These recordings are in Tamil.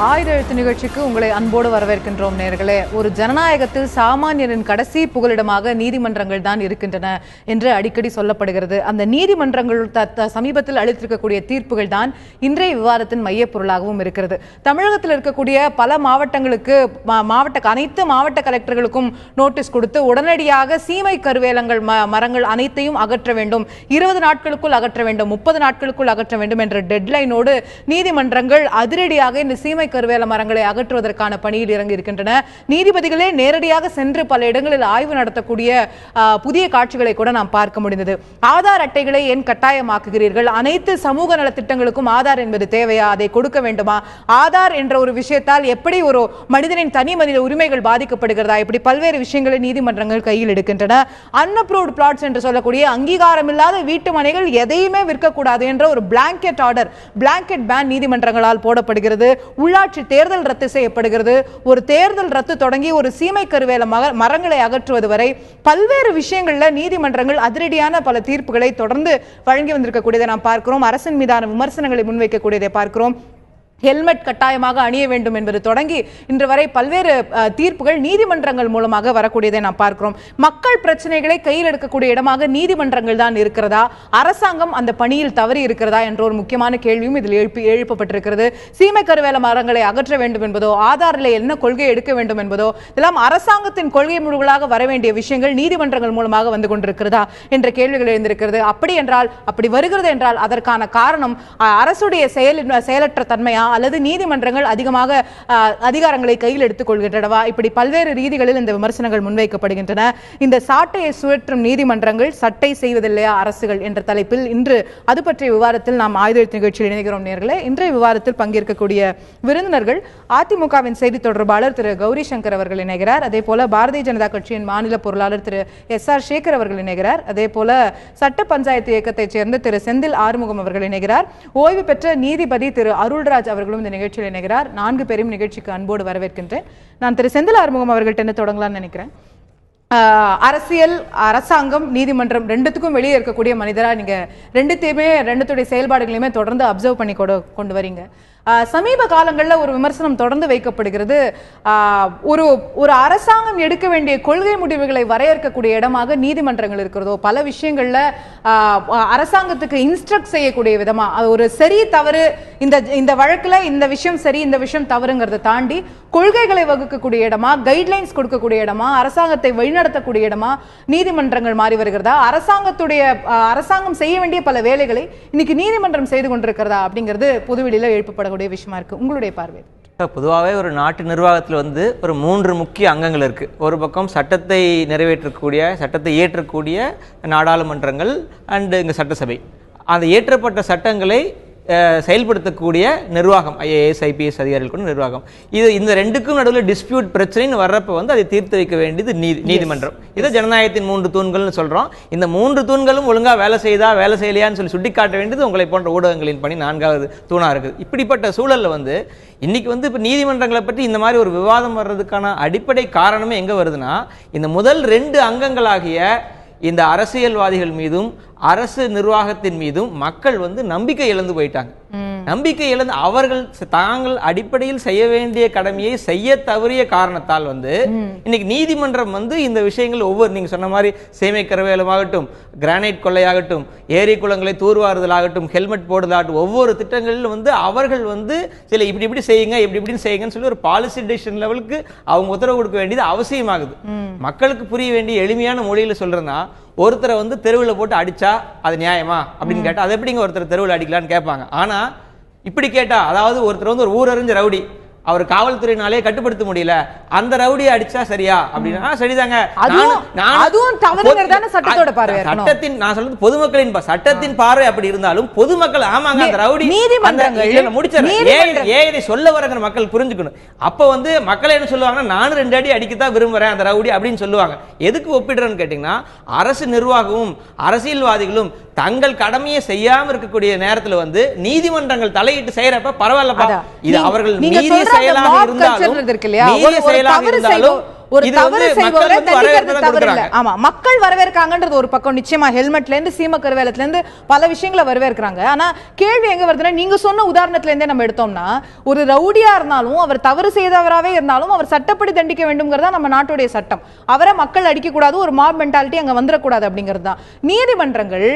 ஆயுத எழுத்து நிகழ்ச்சிக்கு உங்களை அன்போடு வரவேற்கின்றோம் நேர்களே. ஒரு ஜனநாயகத்தில் சாமானியரின் கடைசி புகலிடமாக நீதிமன்றங்கள் தான் இருக்கின்றன என்று அடிக்கடி சொல்லப்படுகிறது. அந்த நீதிமன்றங்கள் சமீபத்தில் அளித்திருக்கக்கூடிய தீர்ப்புகள் தான் இன்றைய விவாதத்தின் மையப்பொருளாகவும் இருக்கிறது. தமிழகத்தில் இருக்கக்கூடிய பல மாவட்டங்களுக்கு அனைத்து மாவட்ட கலெக்டர்களுக்கும் நோட்டீஸ் கொடுத்து உடனடியாக சீமை கருவேலங்கள் மரங்கள் அனைத்தையும் அகற்ற வேண்டும், 20 நாட்களுக்குள் அகற்ற வேண்டும், 30 நாட்களுக்குள் அகற்ற வேண்டும் என்ற டெட்லைனோடு நீதிமன்றங்கள் அதிரடியாக இந்த சீமை கருவேல மரங்களை அகற்றுவதற்கான பணியில் இறங்கி இருக்கின்றன. நீதிபதிகளே நேரடியாக சென்று பல இடங்களில் ஆய்வு நடத்தக்கூடிய புதிய காட்சிகளை கூட நாம் பார்க்க முடிந்தது. ஆதார் அட்டைகளை ஏன் கட்டாயமாக்குகிறீர்கள்? அனைத்து சமூக நலத்திட்டங்களுக்கும் ஆதார் என்பது தேவையா? அதை கொடுக்க வேண்டுமா? ஆதார் என்ற ஒரு விஷயத்தால் எப்படி ஒரு மனிதனின் தனி மனித உரிமைகள் பாதிக்கப்படுகிறதா? இப்படி பல்வேறு விஷயங்களை நீதிமன்றங்கள் கையில் எடுக்கின்றன. அன்அப்ரூவ்ட் பிளாட்ஸ் என்று சொல்லக்கூடிய அங்கீகாரம் இல்லாத வீட்டு மனைகள் எதையுமே விற்கக்கூடாது என்ற ஒரு பிளாங்கெட் ஆர்டர், பிளாங்கெட் பேன் நீதிமன்றங்களால் போடப்படுகிறது. உள்ளாட்சி தேர்தல் ரத்து செய்யப்படுகிறது. ஒரு தேர்தல் ரத்து தொடங்கி ஒரு சீமை கருவேல மரங்களை அகற்றுவது வரை பல்வேறு விஷயங்கள்ல நீதிமன்றங்கள் அதிரடியான பல தீர்ப்புகளை தொடர்ந்து வழங்கி வந்திருக்கக்கூடியதை நாம் பார்க்கிறோம். அரசின் மீதான விமர்சனங்களை முன்வைக்கக்கூடியதை பார்க்கிறோம். ஹெல்மெட் கட்டாயமாக அணிய வேண்டும் என்பது தொடங்கி இன்று வரை பல்வேறு தீர்ப்புகள் நீதிமன்றங்கள் மூலமாக வரக்கூடியதை நாம் பார்க்கிறோம். மக்கள் பிரச்சனைகளை கையில் எடுக்கக்கூடிய இடமாக நீதிமன்றங்கள் தான் இருக்கிறதா? அரசாங்கம் அந்த பணியில் தவறி இருக்கிறதா என்ற ஒரு முக்கியமான கேள்வியும் இதில் எழுப்பப்பட்டிருக்கிறது. சீமை கருவேல மரங்களை அகற்ற வேண்டும் என்பதோ, ஆதாரில் என்ன கொள்கை எடுக்க வேண்டும் என்பதோ, இதெல்லாம் அரசாங்கத்தின் கொள்கை முடிவுகளாக வர வேண்டிய விஷயங்கள் நீதிமன்றங்கள் மூலமாக வந்து கொண்டிருக்கிறதா என்ற கேள்விகள் எழுந்திருக்கிறது. அப்படி என்றால், அப்படி வருகிறது என்றால் அதற்கான காரணம் அரசுடைய செயலற்ற தன்மையா அல்லது நீதிமன்றங்கள் அதிகமாக அதிகாரங்களை கையில் எடுத்துக் கொள்கின்றனவா? இப்படி பல்வேறு ரீதிகளில் இந்த விமர்சனங்கள் முன்வைக்கப்படுகின்றன. இந்த சாட்டையை சுழற்றும் நீதிமன்றங்கள் சட்டை செய்வதில்லையா அரசுகள் என்ற தலைப்பில் இன்று அது பற்றிய விவாதத்தில் நாம் ஆயுத எழுத்து நிகழ்ச்சியில் இணைகிறோம் நேர்களே. இன்றைய விவாதத்தில் பங்கேற்கக்கூடிய விருந்தினர்கள் அதிமுகவின் செய்தி தொடர்பாளர் திரு கௌரி சங்கர் அவர்கள் இணைகிறார். அதே போல பாரதிய ஜனதா கட்சியின் மாநில பொருளாளர் திரு எஸ்.ஆர். சேகர் அவர்கள் இணைகிறார். அதே போல சட்ட பஞ்சாயத்து இயக்கத்தைச் சேர்ந்த திரு செந்தில் ஆறுமுகம் அவர்கள் இணைகிறார். ஓய்வு பெற்ற நீதிபதி திரு அருள்ராஜ் அவர்களும் இந்த நிகழ்ச்சியில் இணைகிறார். 4 பேரும் நிகழ்ச்சிக்கு அன்போடு வரவேற்கின்றேன். நான் திரு செந்தில் ஆறுமுகம் அவர்கள்ட்ட என்ன தொடங்கலாம்னு நினைக்கிறேன். அரசியல், அரசாங்கம், நீதிமன்றம் ரெண்டுத்துக்கும் வெளியே இருக்கக்கூடிய மனிதரா நீங்க ரெண்டுத்துடைய செயல்பாடுகளையுமே தொடர்ந்து அப்சர்வ் பண்ணி கொண்டு வரீங்க. சமீப காலங்களில் ஒரு விமர்சனம் தொடர்ந்து வைக்கப்படுகிறது. ஒரு அரசாங்கம் எடுக்க வேண்டிய கொள்கை முடிவுகளை வரையறுக்கக்கூடிய இடமாக நீதிமன்றங்கள் இருக்கிறதோ, பல விஷயங்கள்ல அரசாங்கத்துக்கு இன்ஸ்ட்ரக்ட் செய்யக்கூடிய விதமா ஒரு சரி தவறு, இந்த வழக்குல இந்த விஷயம் சரி இந்த விஷயம் தவறுங்கிறத தாண்டி கொள்கைகளை வகுக்கக்கூடிய இடமா, கைட்லைன்ஸ் கொடுக்கக்கூடிய இடமா, அரசாங்கத்தை வழிநடத்தக்கூடிய இடமா நீதிமன்றங்கள் மாறி வருகிறதா? அரசாங்கம் செய்ய வேண்டிய பல வேலைகளை இன்னைக்கு நீதிமன்றம் செய்து கொண்டிருக்கிறதா அப்படிங்கிறது பொதுவெளியில எழுப்பப்பட விஷயமா இருக்கு. உங்களுடைய பார்வை? பொதுவாகவே ஒரு நாட்டு நிர்வாகத்தில் ஒரு 3 முக்கிய அங்கங்கள் இருக்கு. ஒரு பக்கம் சட்டத்தை நிறைவேற்றக்கூடிய, சட்டத்தை இயற்றக்கூடிய நாடாளுமன்றங்கள் அண்ட் இங்க சட்டசபை. அந்த இயற்றப்பட்ட சட்டங்களை செயல்படுத்தக்கூடிய நிர்வாகம், ஐஏஎஸ் ஐபிஎஸ் அதிகாரிகள் கொண்ட நிர்வாகம். இந்த ரெண்டுக்கும் நடுவில் டிஸ்பியூட் பிரச்சனைன்னு வர்றப்ப அதை தீர்த்து வைக்க வேண்டியது நீதிமன்றம். இதை ஜனநாயகத்தின் 3 தூண்கள்னு சொல்றோம். இந்த 3 தூண்களும் ஒழுங்கா வேலை செய்யலையான்னு சொல்லி சுட்டிக்காட்ட வேண்டியது உங்களை போன்ற ஊடகங்களின் பணி 4வது தூணா இருக்குது. இப்படிப்பட்ட சூழல்ல இன்னைக்கு இப்ப நீதிமன்றங்களை பற்றி இந்த மாதிரி ஒரு விவாதம் வர்றதுக்கான அடிப்படை காரணமே எங்க வருதுன்னா, இந்த முதல் 2 அங்கங்களாகிய இந்த அரசியல்வாதிகள் மீதும் அரசு நிர்வாகத்தின் மீதும் மக்கள் நம்பிக்கை இழந்து போயிட்டாங்க. நம்பிக்கை இழந்து அவர்கள் தாங்கள் அடிப்படையில் செய்ய வேண்டிய கடமையை செய்ய தவறிய காரணத்தால் இன்னைக்கு நீதிமன்றம் இந்த விஷயங்கள் ஒவ்வொரு, நீங்க சொன்ன மாதிரி சேமை கருவேலமாகட்டும், கிரானைட் கொள்ளையாகட்டும், ஏரி குளங்களை தூர்வாறுதலாகட்டும், ஹெல்மெட் போடுதலாகட்டும், ஒவ்வொரு திட்டங்களிலும் அவர்கள் சில இப்படி செய்யுங்க, இப்படின்னு செய்யுங்கன்னு சொல்லி ஒரு பாலிசி டிசிஷன் லெவலுக்கு அவங்க உத்தரவு கொடுக்க வேண்டியது அவசியமாகுது. மக்களுக்கு புரிய வேண்டிய எளிமையான மொழியில சொல்றேன்னா, ஒருத்தரை தெருவில் போட்டு அடிச்சா அது நியாயமா அப்படின்னு கேட்டா, அது எப்படிங்க ஒருத்தர் தெருவில் அடிக்கலான்னு கேட்பாங்க. ஆனா இப்படி கேட்டா, அதாவது ஒருத்தர் ஒரு ஊரறிஞ்ச ரவுடி, அவர் காவல்துறையினாலே கட்டுப்படுத்த முடியல, அந்த ரவுடியை அடிச்சா சரியா அப்படின்னா சரிதாங்க. சட்டத்தின், நான் சொல்றது பொதுமக்களின் சட்டத்தின் பார்வை அப்படி இருந்தாலும் பொதுமக்கள் ஆமாங்க அந்த ரவுடி முடிச்ச சொல்ல வரங்கிற மக்கள் புரிஞ்சுக்கணும். அப்ப மக்கள் என்ன சொல்லுவாங்கன்னா, நானும் 2 அடி அடிக்கத்தான் விரும்புறேன் அந்த ரவுடி அப்படின்னு சொல்லுவாங்க. எதுக்கு ஒப்பிடுறேன்னு கேட்டீங்கன்னா, அரசு நிர்வாகமும் அரசியல்வாதிகளும் தங்கள் கடமையை செய்யாம இருக்கக்கூடிய நேரத்துல நீதிமன்றங்கள் தலையிட்டு செய்யறப்ப பரவாயில்லப்பா, இது அவர்கள் நீதி செயலாக இருந்தாலும் ஒரு தவறு செய்பவரை தண்டிக்கிறது தவறு இல்ல. ஆமா, மக்கள் வரவேற்காங்கன்றது ஒரு பக்கம். நிச்சயமா ஹெல்மெட்ல இருந்து சீம கருவேலத்துல இருந்து பல விஷயங்களை வரவேற்கிறாங்க. ஆனா கேள்வி எங்க வருதுன்னா, நீங்க சொன்ன உதாரணத்துல இருந்தே நம்ம எடுத்தோம்னா, ஒரு ரவுடியா இருந்தாலும் அவர் தவறு செய்தவராவே இருந்தாலும் அவர் சட்டப்படி தண்டிக்க வேண்டும்ங்கிறதா நம்ம நாட்டுடைய சட்டம். அவரை மக்கள் அடிக்க கூடாது, ஒரு மாப் மென்டாலிட்டி அங்க வந்துடக்கூடாது அப்படிங்கிறது தான். நீதிமன்றங்கள்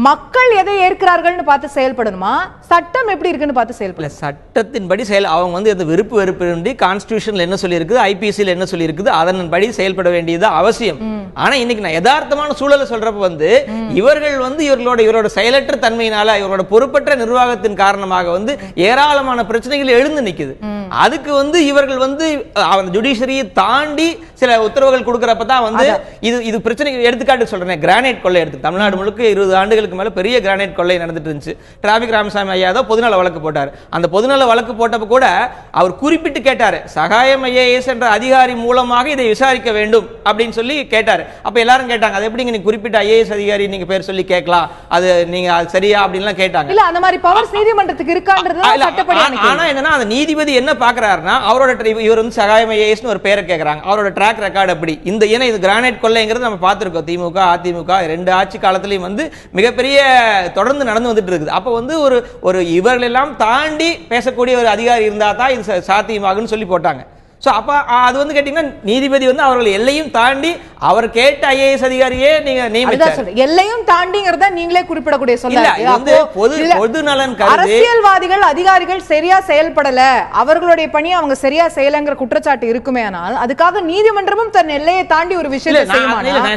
மக்கள் எதை ஏற்கிறார்கள்னு பார்த்து செயல்படணுமா, சட்டம் எப்படி இருக்குன்னு பார்த்து செயல்படணும்? சட்டத்தின்படி அவங்க வந்து அந்த விருப்பு வெறுப்பு கான்ஸ்டிடியூஷன்ல என்ன சொல்லி இருக்குது, ஐபிசியில் என்ன சொல்லி இருக்குது, அதன்படி செயல்பட வேண்டியது அவசியம். ஆனா இன்னைக்கு நான் யதார்த்தமான சூழலை சொல்றப்ப வந்து இவர்கள் வந்து இவரோட செயலற்ற தன்மையினால, இவரோட பொறுப்பற்ற நிர்வாகத்தின் காரணமாக வந்து ஏராளமான பிரச்சனைகள் எழுந்து நிக்குது. அதுக்கு வந்து இவர்கள் வந்து ஜுடிஷரியை தாண்டி சில உத்தரவுகள் கொடுக்கறப்ப தான் வந்து இது பிரச்சனை. எடுத்துக்காட்டு சொல்றேன், கிரானைட் கொள்ளை எடுத்து தமிழ்நாடு முழுக்க 20 ஆண்டுகளுக்கு மேல பெரிய கிரானைட் கொள்ளை நடந்துட்டு இருந்துச்சு. டிராபிக் ராமசாமி ஐயா தான் பொதுநல வழக்கு போட்டார். அந்த பொதுநல வழக்கு போட்டப்ப கூட அவர் குறிப்பிட்டு கேட்டாரு, சகாயம் ஐஏஎஸ் என்ற அதிகாரி மூலமாக இதை விசாரிக்க வேண்டும் அப்படின்னு சொல்லி கேட்டாரு. அப்ப எல்லாரும் கேட்டாங்க, அது எப்படிங்க நீங்க குறிப்பிட்ட ஐஏஎஸ் அதிகாரி நீங்க பேர் சொல்லி கேட்கலாம், அது நீங்க சரியா அப்படின்லாம் கேட்டாங்க. இல்ல, அந்த மாதிரி பவர்ஸ் நீதிமன்றத்துக்கு இருக்கான்றது சட்டப்படி. ஆனா என்னன்னா, அந்த நீதிபதி என்ன பாக்குறாருன்னா, அவரோட இவர் வந்து சகாயம் ஐஏஎஸ் ஒரு பேரை கேட்கறாங்க, அவரோட ட்ராக் ரெக்கார்டு அப்படி இந்த ஏன்னா இது கிரானைட் கொள்ளைங்கிறது நம்ம பார்த்திருக்கோம். திமுக அதிமுக 2 ஆட்சி காலத்திலையும் வந்து மிகப்பெரிய தொடர்ந்து நடந்து வந்துட்டு இருக்குது. அப்ப வந்து ஒரு இவர்கள் எல்லாம் தாண்டி பேசக்கூடிய ஒரு அதிகாரி இருந்தா தான் இது சாத்தியமாகுன்னு சொல்லி போட்டாங்க. சோ அப்ப அது வந்து கேட்டீங்கன்னா, நீதிபதி வந்து அவர்கள் எல்லையும் தாண்டி அவர் கேட்ட ஐஏஎஸ் அதிகாரியே நீங்க நியமிச்சார். எல்லையும் தாண்டிங்கறத நீங்களே குறிப்பிடக்கூடிய சொல்ல. இது வந்து பொது நலன் கருதி அரசியல்வாதிகள் அதிகாரிகள் சரியா செயல்படல, அவர்களுடைய பணியை அவங்க சரியா செய்யலங்கிற குற்றச்சாட்டு இருக்குமே, ஆனால் அதுக்காக நீதிமன்றமும் தன் எல்லையை தாண்டி ஒரு விஷயத்தை செய்யுமா?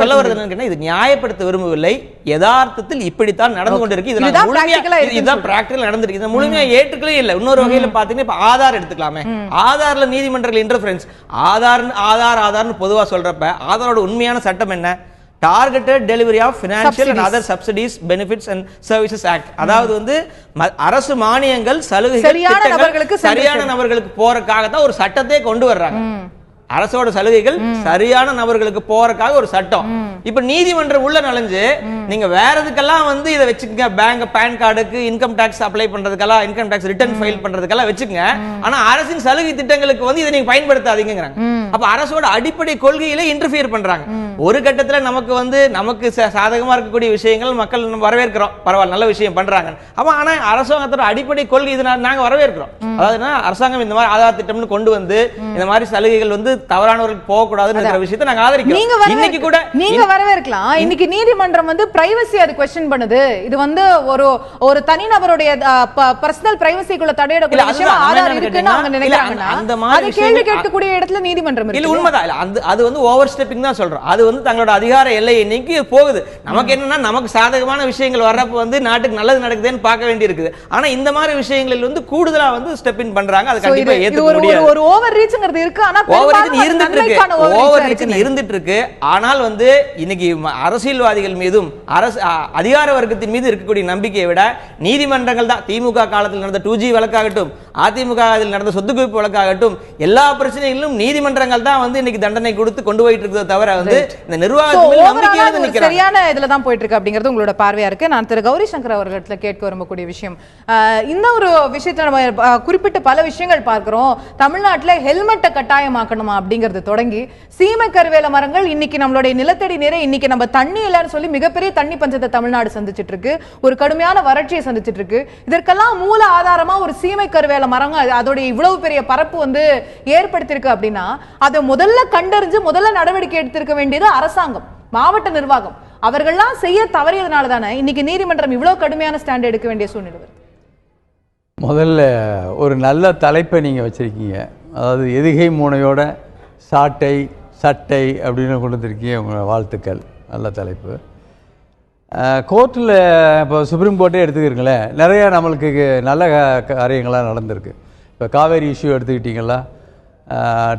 சொல்ல வருது, இது நியாயப்படுத்த விரும்பவில்லை. யதார்த்தத்தில் இப்படித்தான் நடந்து கொண்டிருக்கு. இதுதான் பிராக்டிகல் நடந்திருக்கு. இதை முழுமையா ஏற்றுக்கவே இல்லை. இன்னொரு வகையில பாத்தீங்கன்னா, இப்ப ஆதார் எடுத்துக்கலாமே, ஆதார்ல நீதிமன்றங்கள் இன்டர்ஃபரன்ஸ். ஆதார்னு பொதுவா சொல்றப்ப ஆதாரோட உண்மையான சட்டம் என்ன? Targeted delivery of financial and other subsidies benefits and services act. அதாவது வந்து அரசு மானியங்கள் சலுகைகள் சரியான நபர்களுக்கு போறதுக்காக தான் ஒரு சட்டத்தை கொண்டு வர்றாங்க. அரசோட சலுகைகள் சரியான நபர்களுக்கு போறதுக்காக ஒரு சட்டம். இப்ப நீதிமன்றம் உள்ள நுழைஞ்சு நீங்க வேற எதுக்கெல்லாம் வந்து இதை வச்சுக்கங்க, பேங்க் பான் கார்டுக்கு இன்கம் டாக்ஸ் அப்ளை பண்றதுக்கெல்லாம், இன்கம் டாக்ஸ் ரிட்டர்ன் ஃபைல் பண்றதுக்கெல்லாம் வச்சுக்கங்க, ஆனா அரசின் சலுகை திட்டங்களுக்கு வந்து இதை நீங்க பயன்படுத்தாதீங்கிறாங்க. அப்ப அரசோட அடிப்படை கொள்கையில இன்டர்ஃபியர் பண்றாங்க. ஒரு கட்டத்துல நமக்கு சாதகமா இருக்கக்கூடிய விஷயங்கள் மக்கள் வரவேற்கிறோம், பரவாயில்ல நல்ல விஷயம் பண்றாங்க. அப்ப ஆனா அரசாங்கத்தோட அடிப்படை கொள்கை இது நாங்க வரவேற்கிறோம். அதாவது அரசாங்கம் இந்த மாதிரி ஆதார் திட்டம்னு கொண்டு வந்து இந்த மாதிரி சலுகைகள் வந்து தவறானவர்களுக்கு போக கூடாதுன்ற விஷயத்தை நாங்க ஆதரிக்கிறோம். இன்னைக்கு கூட நீங்க வரவேற்கலாம். இன்னைக்கு நீதிமன்றம் வந்து பிரைவசி அது क्वेश्चन பண்ணுது. இது வந்து ஒரு தனிநபருடைய பர்சனல் பிரைவசிக்குள்ள தடையிடக்கூடிய விஷயம் ஆதார் இருக்குன்னு அவங்க நினைக்கிறாங்கன்னா, அது கேள்வி கேட்கக்கூடிய இடத்துல நீதிமன்றம் இருக்கு. இல்ல உண்மைதான். அது வந்து ஓவர் ஸ்டெப்பிங் தான் சொல்றோம். அது வந்து தங்களோட அதிகார எல்லையை நீக்கி போகுது. நமக்கு என்னன்னா, நமக்கு சாதகமான விஷயங்கள் வர்றப்ப வந்து நாட்டுக்கு நல்லது நடக்குதுன்னு பார்க்க வேண்டி இருக்குது. ஆனா இந்த மாதிரி விஷயங்களில் வந்து கூடுதலா வந்து ஸ்டெப் இன் பண்றாங்க. அது கண்டிப்பா ஏத்துக்க முடியாது. ஒரு ஓவர் ரீச்ங்கிறது இருக்கு. ஆனா இருந்துட்டு இருக்கு. ஆனால் வந்து இன்னைக்கு அரசியல்வாதிகள் மீதும் அதிகார வர்க்கத்தின் மீது இருக்கக்கூடிய நம்பிக்கையை விட நீதிமன்றங்கள் தான். திமுக காலத்தில் நடந்த 2G வழக்காகட்டும், அதிமுக நடந்த சொத்து குவிப்பு வழக்காகட்டும், எல்லா பிரச்சனைகளிலும் நீதிமன்றங்கள் தான் வந்து இன்னைக்கு தண்டனை கொடுத்து கொண்டு போயிட்டு இருக்கிறத தவிர வந்து இந்த நிர்வாகத்தில் சரியான இதுல தான் போயிட்டு இருக்கு அப்படிங்கிறது உங்களோட பார்வையா இருக்கு. நான் திரு கௌரி சங்கர் அவர்களிடத்துல கேட்க விரும்பக்கூடிய விஷயம், இந்த ஒரு விஷயத்துல நம்ம குறிப்பிட்ட பல விஷயங்கள் பார்க்கிறோம். தமிழ்நாட்டுல ஹெல்மெட்டை கட்டாயமாக்கணுமா அப்படிங்கிறது தொடங்கி, சீமை கருவேல மரங்கள் இன்னைக்கு நம்மளுடைய நிலத்தடி நீரை இன்னைக்கு நம்ம தண்ணி இல்லைன்னு சொல்லி மிகப்பெரிய தண்ணி பஞ்சத்தை தமிழ்நாடு சந்திச்சிட்டு இருக்கு, ஒரு கடுமையான வறட்சியை சந்திச்சிட்டு இருக்கு. இதற்கெல்லாம் மூல ஆதாரமா ஒரு சீமை கருவேல மரங்கள் அதோட இவ்வளவு பெரிய பரப்பு வந்து ஏற்படுத்திருக்கு அப்படின்னா, அதை முதல்ல கண்டறிஞ்சு முதல்ல நடவடிக்கை எடுத்திருக்க வேண்டியது அரசாங்கம், மாவட்ட நிர்வாகம். அவர்கள்லாம் செய்ய தவறியதுனால தானே இன்னைக்கு நீதிமன்றம் இவ்வளவு கடுமையான ஸ்டாண்ட் எடுக்க வேண்டிய சூழ்நிலை வருது. முதல்ல ஒரு நல்ல தலைப்பை நீங்கள் வச்சுருக்கீங்க. அதாவது எதுகை மூனையோட சாட்டை சட்டை அப்படின்னு கொண்டு வந்திருக்கீங்க. உங்களோட வாழ்த்துக்கள், நல்ல தலைப்பு. கோர்ட்டில் இப்போ சுப்ரீம் கோர்ட்டே எடுத்துக்கிறீங்களேன், நிறையா நம்மளுக்கு நல்ல காரியங்களாக நடந்திருக்கு. இப்போ காவேரி இஷ்யூ எடுத்துக்கிட்டிங்களா,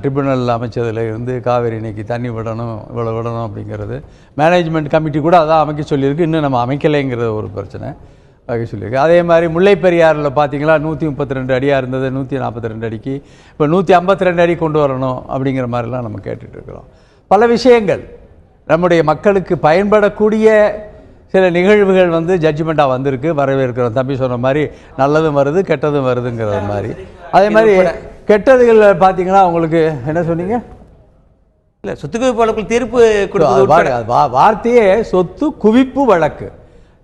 ட்ரிபுனல் அமைச்சதில் இருந்து காவேரி இன்னைக்கு தண்ணி விடணும், இவ்வளோ விடணும் அப்படிங்கிறது மேனேஜ்மெண்ட் கமிட்டி கூட அதான் அமைக்க சொல்லியிருக்கு. இன்னும் நம்ம அமைக்கலைங்கிற ஒரு பிரச்சனை வகை சொல்லியிருக்கு. அதே மாதிரி முல்லை பெரியாறில் பார்த்தீங்களா, 132 அடியாக இருந்தது 142 அடிக்கு இப்போ 152 அடி கொண்டு வரணும் அப்படிங்கிற மாதிரிலாம் நம்ம கேட்டுட்ருக்கிறோம். பல விஷயங்கள் நம்முடைய மக்களுக்கு பயன்படக்கூடிய சில நிகழ்வுகள் வந்து ஜட்ஜ்மெண்ட்டாக வந்திருக்கு, வரவேற்கிறோம். தம்பி சொன்ன மாதிரி நல்லதும் வருது கெட்டதும் வருதுங்கிறது மாதிரி. அதே மாதிரி கெட்டதுகள் பார்த்தீங்கன்னா உங்களுக்கு என்ன சொன்னீங்க, இல்லை, சொத்து குவிப்பு வழக்குகள் தீர்ப்பு கொடுப்பது வார்த்தையே சொத்து குவிப்பு வழக்கு.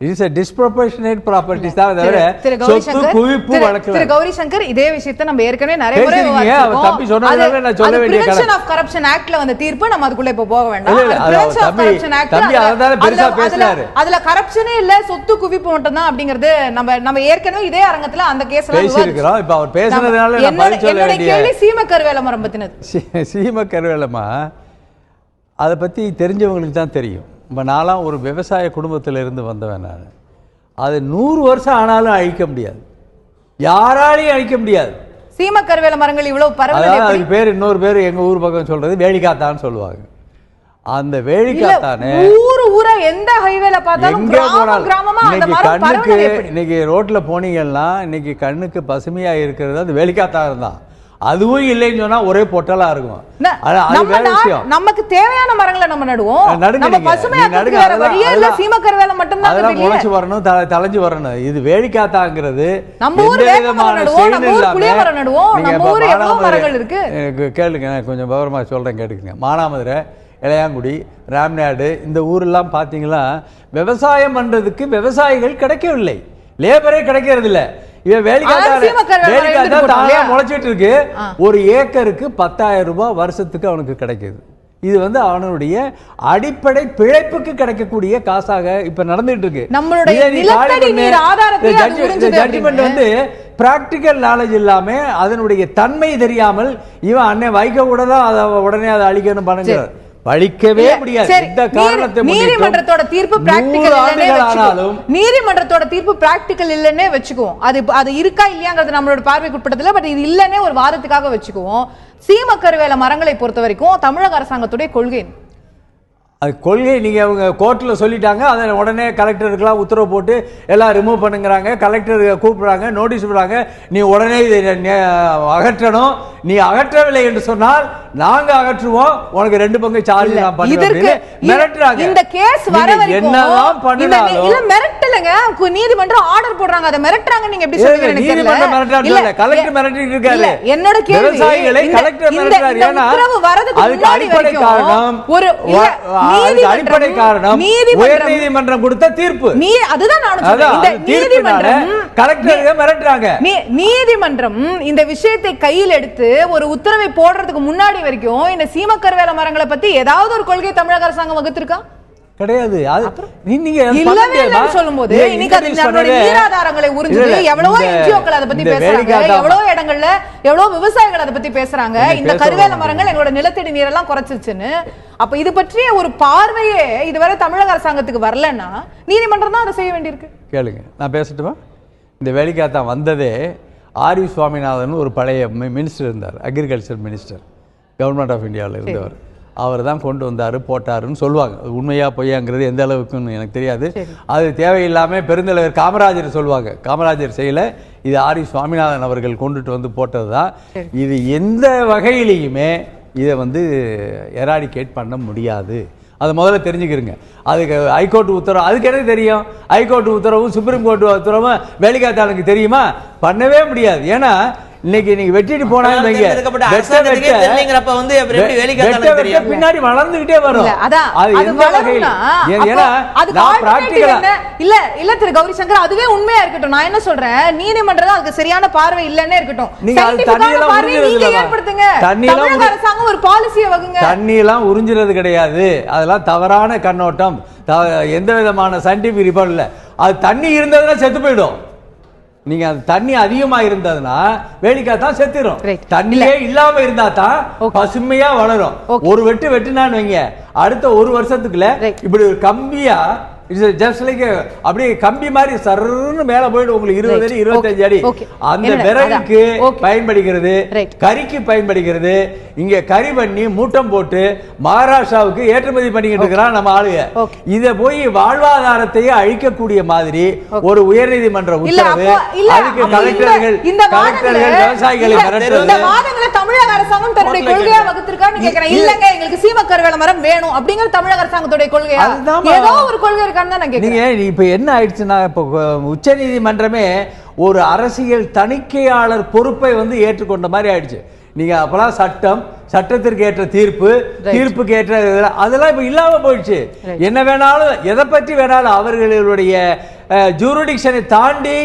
இட்ஸ் a disproportionate properties தான் தவிர சொத்து குவிப்பு வழக்கு. திரு கௌரி சங்கர், இதே விஷயத்தை நம்ம ஏற்கனவே நிறைய முறை விவாதிச்சிருக்கோம். தம்பி சொன்னதால நான் சொல்ல வேண்டிய பிரிவென்ஷன் ஆஃப் கரப்ஷன் ஆக்ட்ல வந்த தீர்ப்பு, நம்ம அதுக்குள்ள இப்ப போக வேண்டாம். பிரிவென்ஷன் ஆஃப் கரப்ஷன் ஆக்ட் தம்பி அதனால பெருசா பேசறாரு. அதுல கரப்ஷனே இல்ல, சொத்து குவிப்பு மட்டும் தான் அப்படிங்கிறது நம்ம ஏற்கனவே இதே அரங்கத்துல அந்த கேஸ்ல பேசியிருக்கிறோம். இப்ப அவர் பேசுனதால நான் பதில் சொல்ல வேண்டிய கேள்வி சீமக்கருவேல மரம் பத்தினது. சீமக்கருவேலமா அதை பத்தி தெரிஞ்சவங்களுக்கு தான் தெரியும். இப்போ நான்லாம் ஒரு விவசாய குடும்பத்தில் இருந்து வந்தவன். நான் அது 100 வருஷம் ஆனாலும் அழிக்க முடியாது, யாராலையும் அழிக்க முடியாது. சீமக்கருவேல மரங்கள் இவ்வளவு பரவல். அதுக்கு பேர் இன்னொரு பேர் எங்க ஊர் பக்கம் சொல்றது வேலிக்காத்தான்னு சொல்லுவாங்க. அந்த வேலிக்காத்தானே ஊரா எந்த ஹைவேல பார்த்தாலும் கிராமமா அந்த மரம் பரவல். இன்னைக்கு ரோட்ல போனீங்கன்னா இன்னைக்கு கண்ணுக்கு பசுமையா இருக்கிறது அந்த வேலிக்காத்தான் தான். அதுவும் இல்லைன்னு சொன்னா ஒரே பொட்டலா இருக்கும். நமக்கு தேவையான மரங்களை நம்ம நடுவோம். நம்ம பசுமையா இருக்கிற வழியே இல்ல, சீமக்கருவேல மட்டும் தான் அதெல்லாம் முளைச்சு வரணும், தலைஞ்சு வரணும். இது வேலிக்காத்தாங்கிறது நம்ம ஊர் வேப்ப மரம் நடுவோம், நம்ம ஊர் புளிய மரம் நடுவோம், நம்ம ஊர் எவ்வளவு மரங்கள் இருக்கு. கேளுங்க, நான் கொஞ்சம் விவரமா சொல்றேன், கேட்டுக்கங்க. மானாமதுரை, இளையாங்குடி, ராம்நாடு இந்த ஊரெல்லாம் பார்த்தீங்கன்னா விவசாயம் பண்றதுக்கு விவசாயிகள் கிடைக்கவில்லை, லேபரே கிடைக்கிறது இல்லை. இவன் வேலிக்காத்தா முளைச்சிட்டு இருக்கு. ஒரு ஏக்கருக்கு 10,000 ரூபாய் வருஷத்துக்கு அவனுக்கு கிடைக்குது. இது வந்து அவனுடைய அடிப்படை பிழைப்புக்கு கிடைக்கக்கூடிய காசாக இப்ப நடந்துட்டு இருக்கு. ஜட்ஜ்மெண்ட் வந்து பிராக்டிக்கல் நாலேஜ் இல்லாம அதனுடைய தன்மை தெரியாமல் இவன் அன்னை வைக்க கூட தான் அதை உடனே அதை அழிக்கணும் பண்ணுங்க. பழிக்கவே முடியாது. இந்த காரணத்தை நீதிமன்றத்தோட தீர்ப்பு பிராக்டிகல் இல்லைன்னு, நீதிமன்றத்தோட தீர்ப்பு பிராக்டிகல் இல்லைன்னே வச்சுக்குவோம். அது இருக்கா இல்லையாங்கிறது நம்மளோட பார்வைக்கு உட்பட்டதில்லை. பட் இது இல்லைன்னே ஒரு வாதத்துக்காக வச்சுக்குவோம். சீமக்கருவேல மரங்களை பொறுத்த வரைக்கும் தமிழக அரசாங்கத்துடைய கொள்கை, அது கொள்கை நீங்கள் அவங்க கோர்ட்டில் சொல்லிட்டாங்க. அதை உடனே கலெக்டருக்கெல்லாம் உத்தரவு போட்டு எல்லாம் ரிமூவ் பண்ணுங்கிறாங்க. கலெக்டர் கூப்பிடுறாங்க, நோட்டீஸ் விடுறாங்க, நீ உடனே இதை அகற்றணும். நீ அகற்றவில்லை என்று சொன்னால் நாங்க அகற்றுவோம், உனக்கு 2 பங்கு சார்ஜ் நான் பண்ணுவேன் மிரட்டுறாங்க. இந்த கேஸ் வர வரைக்கும் என்னதான் பண்ணாலும் இல்ல மிரட்டலங்க, நீதிமன்றம் ஆர்டர் போடுறாங்க, அதை மிரட்டுறாங்க. நீங்க எப்படி சொல்றீங்க? நீதிமன்றம் மிரட்டல, கலெக்டர் மிரட்டிட்டு இருக்காரு. என்னோட கேள்வி, விவசாயிகளை கலெக்டர் மிரட்டுறாரு. ஏன்னா அதுக்கு அடிப்படை காரணம் அடிப்படை காரணம் உயர்நீதிமன்றம் கொடுத்த தீர்ப்பு. அதுதான் நான் சொல்றேன். கலெக்டர் மிரட்டுறாங்க. நீதிமன்றம் இந்த விஷயத்தை கையில் எடுத்து ஒரு உத்தரவை போடுறதுக்கு முன்னாடி வரைக்கும் இந்த சீமக்கருவேல மரங்களை பத்தி ஏதாவது ஒரு கொள்கை தமிழக அரசாங்கம் வகுத்திருக்கா? கிடையாது. சொல்லும்போது நீராதாரங்களை உறிஞ்சது எவ்வளவோ என்ஜிஓக்கள் அதை பத்தி பேசுறாங்க, எவ்வளவோ இடங்கள்ல எவ்வளவு விவசாயிகள் அதை பத்தி பேசுறாங்க. இந்த கருவேல மரங்கள் எங்களோட நிலத்தடி நீரெல்லாம் குறைச்சிருச்சுன்னு. அப்ப இது பற்றிய ஒரு பார்வையே இதுவரை தமிழக அரசாங்கத்துக்கு வரலன்னா நீதிமன்றம் தான் அதை செய்ய வேண்டியிருக்கு. கேளுங்க, நான் பேசட்டுமா? இந்த வேலிக்காத்தா வந்ததே ஆர் வி சுவாமிநாதன் ஒரு பழைய மினிஸ்டர் இருந்தார், அக்ரிகல்ச்சர் மினிஸ்டர், கவர்மெண்ட் ஆஃப் இந்தியாவில் இருந்தவர். அவர் தான் கொண்டு வந்தார் போட்டாருன்னு சொல்லுவாங்க. உண்மையா பொய்யாங்கிறது எந்த அளவுக்குன்னு எனக்கு தெரியாது. அது தேவையில்லாமல் பெருந்தலைவர் காமராஜர் சொல்லுவாங்க, காமராஜர் செய்யல, இது ஆர் வி சுவாமிநாதன் அவர்கள் கொண்டுட்டு வந்து போட்டது தான். இது எந்த வகையிலையுமே இதை வந்து எராடிகேட் பண்ண முடியாது. அதை முதல்ல தெரிஞ்சுக்கிறங்க. அதுக்கு ஹைகோர்ட் உத்தரவு, அதுக்கு எனக்கு தெரியும். ஹைகோர்ட் உத்தரவும் சுப்ரீம் கோர்ட் உத்தரவும் வேலிக்காத்தானுக்கு தெரியுமா? பண்ணவே முடியாது. ஏன்னா இன்னைக்கு நீங்க வெட்டிட்டு போனாங்க பின்னாடி வளர்ந்துகிட்டே வரும். இல்ல திரு கௌரி சங்கர், அதுவே உண்மையா இருக்கட்டும். நான் என்ன சொல்றேன், நீதிமன்றம் அதுக்கு சரியான பார்வை இல்லன்னே இருக்கட்டும். அரசாங்கம் ஒரு பாலிசியை வகுங்க. தண்ணி எல்லாம் உறிஞ்சுறது கிடையாது, அதெல்லாம் தவறான கண்ணோட்டம். எந்த விதமான சயின்டிபிக் ரிப்போர்ட் இல்ல. அது தண்ணி இருந்ததுன்னா செத்து போயிடும். நீங்க அந்த தண்ணி அதிகமா இருந்ததுன்னா வேலிக்காத்தான் செத்துரும். தண்ணியே இல்லாம இருந்தா தான் பசுமையா வளரும். ஒரு வெட்டுனான்னு வைங்க, அடுத்த 1 வருஷத்துக்குள்ள இப்படி ஒரு கம்பியா ஜஸ்ட் லைக் அப்படியே கம்பி மாதிரி சர்ன்னு மேல போயிடும். உங்களுக்கு 20 அடி 25 அடி. அந்த விறகுக்கு பயன்படுகிறது, கறிக்கு பயன்படுகிறது. இங்க கறி பண்ணி மூட்டம் போட்டு மகாராஷ்டிராவுக்கு ஏற்றுமதி பண்ணிக்கிட்டு இருக்கிறான் நம்ம ஆளுங்க. இத போய் வாழ்வாதாரத்தையே அழிக்கக்கூடிய மாதிரி ஒரு உயர்நீதிமன்ற உத்தரவு. அதுக்கு கலெக்டர்கள் விவசாயிகளை மிரட்டுறது. தமிழக அரசாங்கம் தன்னுடைய கொள்கையா வகுத்திருக்கான்னு கேக்குறேன். இல்லங்க, எங்களுக்கு சீமக்கருவேல மரம் வேணும் அப்படிங்கிற தமிழக அரசாங்கத்துடைய கொள்கையா? ஏதோ ஒரு கொள்கை. நீங்க இப்ப என்ன ஆயிடுச்சுன்னா, இப்ப உச்ச நீதிமன்றமே ஒரு அரசியல் தணிக்கையாளர் பொறுப்பை வந்து ஏற்றுக்கொண்ட மாதிரி ஆயிடுச்சு. நீங்க அப்பெல்லாம் சட்டம் சட்டத்திற்கு ஏற்ற தீர்ப்புக்கு ஏற்ற அதெல்லாம் இப்ப இல்லாம போயிடுச்சு. என்ன வேணாலும் எதை பற்றி வேணாலும் அவர்களுடைய ஜூரிடிக்ஷனை தாண்டி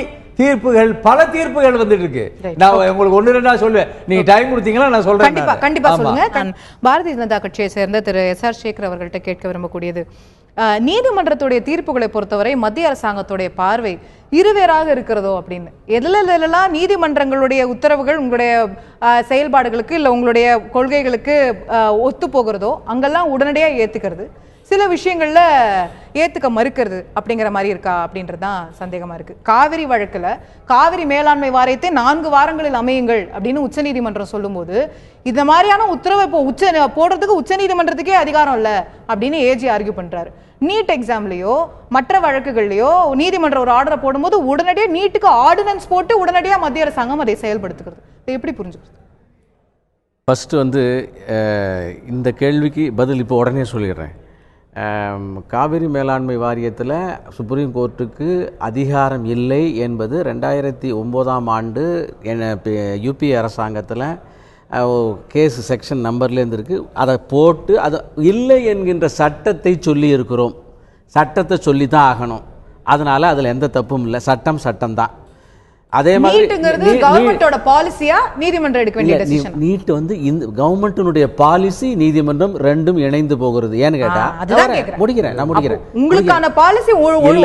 பல தீர்ப்புகள் வந்துட்டு இருக்கு. நான் உங்களுக்கு ஒண்ணு ரெண்டா சொல்லுவேன், நீங்க டைம் கொடுத்தீங்களா நான் சொல்றேன். கண்டிப்பா சொல்லுங்க. பாரதிய ஜனதா கட்சியை சேர்ந்த திரு SR சேகர் அவர்கள்ட்ட கேட்க விரும்பக்கூடியது, நீதிமன்றத்துடைய தீர்ப்புகளை பொறுத்தவரை மத்திய அரசாங்கத்துடைய பார்வை இருவேறாக இருக்கிறதோ அப்படின்னு. எதுலாம் நீதிமன்றங்களுடைய உத்தரவுகள் உங்களுடைய செயல்பாடுகளுக்கு இல்ல உங்களுடைய கொள்கைகளுக்கு ஒத்து போகிறதோ அங்கெல்லாம் உடனடியா ஏத்துக்கிறது, சில விஷயங்கள்ல ஏத்துக்க மறுக்கிறது அப்படிங்கிற மாதிரி இருக்கா அப்படின்றதுதான் சந்தேகமா இருக்கு. காவிரி வழக்குல காவிரி மேலாண்மை வாரியத்தை 4 வாரங்களில் அமையுங்கள் அப்படின்னு உச்சநீதிமன்றம் சொல்லும்போது இந்த மாதிரியான உத்தரவை இப்போ போடுறதுக்கு உச்சநீதிமன்றத்துக்கே அதிகாரம் இல்ல அப்படின்னு ஏஜி ஆர்கியூ பண்றாரு. நீட் எக்ஸாம்லயோ மற்ற வழக்குகள்லயோ நீதிமன்றம் ஒரு ஆர்டரை போடும்போது உடனடியே நீட்டுக்கு ஆர்டினன்ஸ் போட்டு உடனடியா மத்திய அரசாங்கம் அதை செயல்படுத்துகிறது. இதை எப்படி புரிஞ்சுக்கிறது? ஃபர்ஸ்ட் இந்த கேள்விக்கு பதில் இப்போ உடனே சொல்லிடுறேன். காவிரி மேலாண்மை வாரியத்தில் சுப்ரீம் கோர்ட்டுக்கு அதிகாரம் இல்லை என்பது 2009ஆம் ஆண்டு யூபிஏ அரசாங்கத்தில் கேஸ் செக்ஷன் நம்பர்லேருந்து இருக்குது. அதை போட்டு அது இல்லை என்கின்ற சட்டத்தை சொல்லி இருக்கிறோம். சட்டத்தை சொல்லி தான் ஆகணும். அதனால் அதில் எந்த தப்பும் இல்லை. சட்டம் தான். அதே மாதிரி கவர்மெண்டோட பாலிசியா நீதிமன்றம் எடுக்க வேண்டிய டிசிஷன். நீட் இந்த கவர்மெண்ட்டினுடைய பாலிசி நீதிமன்றம் ரெண்டும் இணைந்து போகிறது. ஏன்னு கேட்டா நான் முடிக்கிறேன். உங்களுக்கான பாலிசி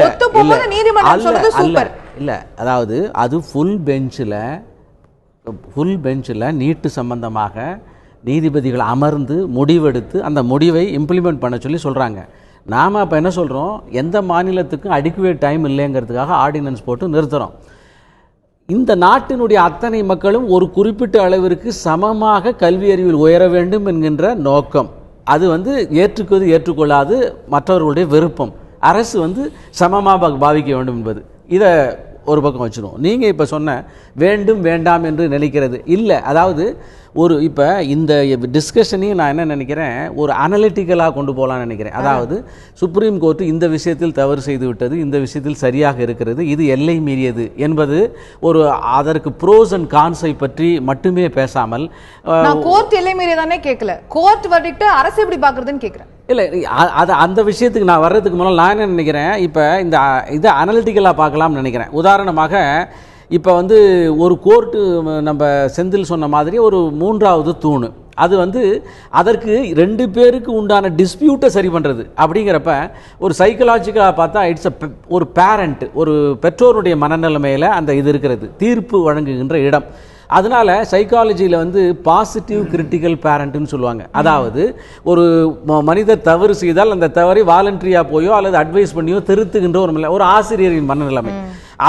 ஒத்து போகுது நீதிமன்றம் சொல்றது சூப்பர் இல்ல. அதாவது அது ஃபுல் பெஞ்சில் நீட்டு சம்பந்தமாக நீதிபதிகள் அமர்ந்து முடிவெடுத்து அந்த முடிவை இம்ப்ளிமெண்ட் பண்ண சொல்லி சொல்றாங்க. நாம அப்ப என்ன சொல்றோம், எந்த மாநிலத்துக்கும் அடிக்குவேட் டைம் இல்லைங்கிறதுக்காக ஆர்டினன்ஸ் போட்டு நிறுத்துறோம். இந்த நாட்டினுடைய அத்தனை மக்களும் ஒரு குறிப்பிட்ட அளவிற்கு சமமாக கல்வி அறிவில் உயர வேண்டும் என்கின்ற நோக்கம். அது ஏற்றுக்கொள்ளாது மற்றவர்களுடைய விருப்பம். அரசு சமமாக பாவிக்க வேண்டும் என்பது. இதை ஒரு பக்கம் வச்சிடும். நீங்கள் இப்போ சொன்ன வேண்டும் வேண்டாம் என்று நினைக்கிறது இல்லை. அதாவது இப்போ இந்த டிஸ்கஷனையும் நான் என்ன நினைக்கிறேன், ஒரு அனலிட்டிக்கலாக கொண்டு போகலான்னு நினைக்கிறேன். அதாவது சுப்ரீம் கோர்ட்டு இந்த விஷயத்தில் தவறு செய்து விட்டது, இந்த விஷயத்தில் சரியாக இருக்கிறது, இது எல்லை மீறியது என்பது அதற்கு ப்ரோஸ் அண்ட் கான்ஸை பற்றி மட்டுமே பேசாமல், கோர்ட் எல்லை மீறியதானே கேட்கல, கோர்ட் வர்டிக்ட் அரசு எப்படி பார்க்குறதுன்னு கேட்குறேன். இல்லை, அது அந்த விஷயத்துக்கு நான் வர்றதுக்கு முன்னால் நான் என்ன நினைக்கிறேன், இப்போ இதை அனலிட்டிக்கலாக பார்க்கலாம்னு நினைக்கிறேன். உதாரணமாக இப்போ ஒரு கோர்ட்டு நம்ம செந்தில் சொன்ன மாதிரி ஒரு 3வது தூணு, அது அதற்கு 2 பேருக்கு உண்டான டிஸ்பியூட்டை சரி பண்ணுறது. அப்படிங்கிறப்ப ஒரு சைக்கலாஜிக்கலாக பார்த்தா ஒரு பேரண்ட், ஒரு பெற்றோருடைய மனநிலைமையில் அந்த இது இருக்கிறது, தீர்ப்பு வழங்குகின்ற இடம். அதனால சைக்காலஜியில் பாசிட்டிவ் கிரிட்டிக்கல் பேரண்ட்னு சொல்லுவாங்க. அதாவது ஒரு மனிதர் தவறு செய்தால் அந்த தவறை வாலண்டரியாக போயோ அல்லது அட்வைஸ் பண்ணியோ திருத்துகின்ற ஒரு ஆசிரியரின் மனநிலைமை.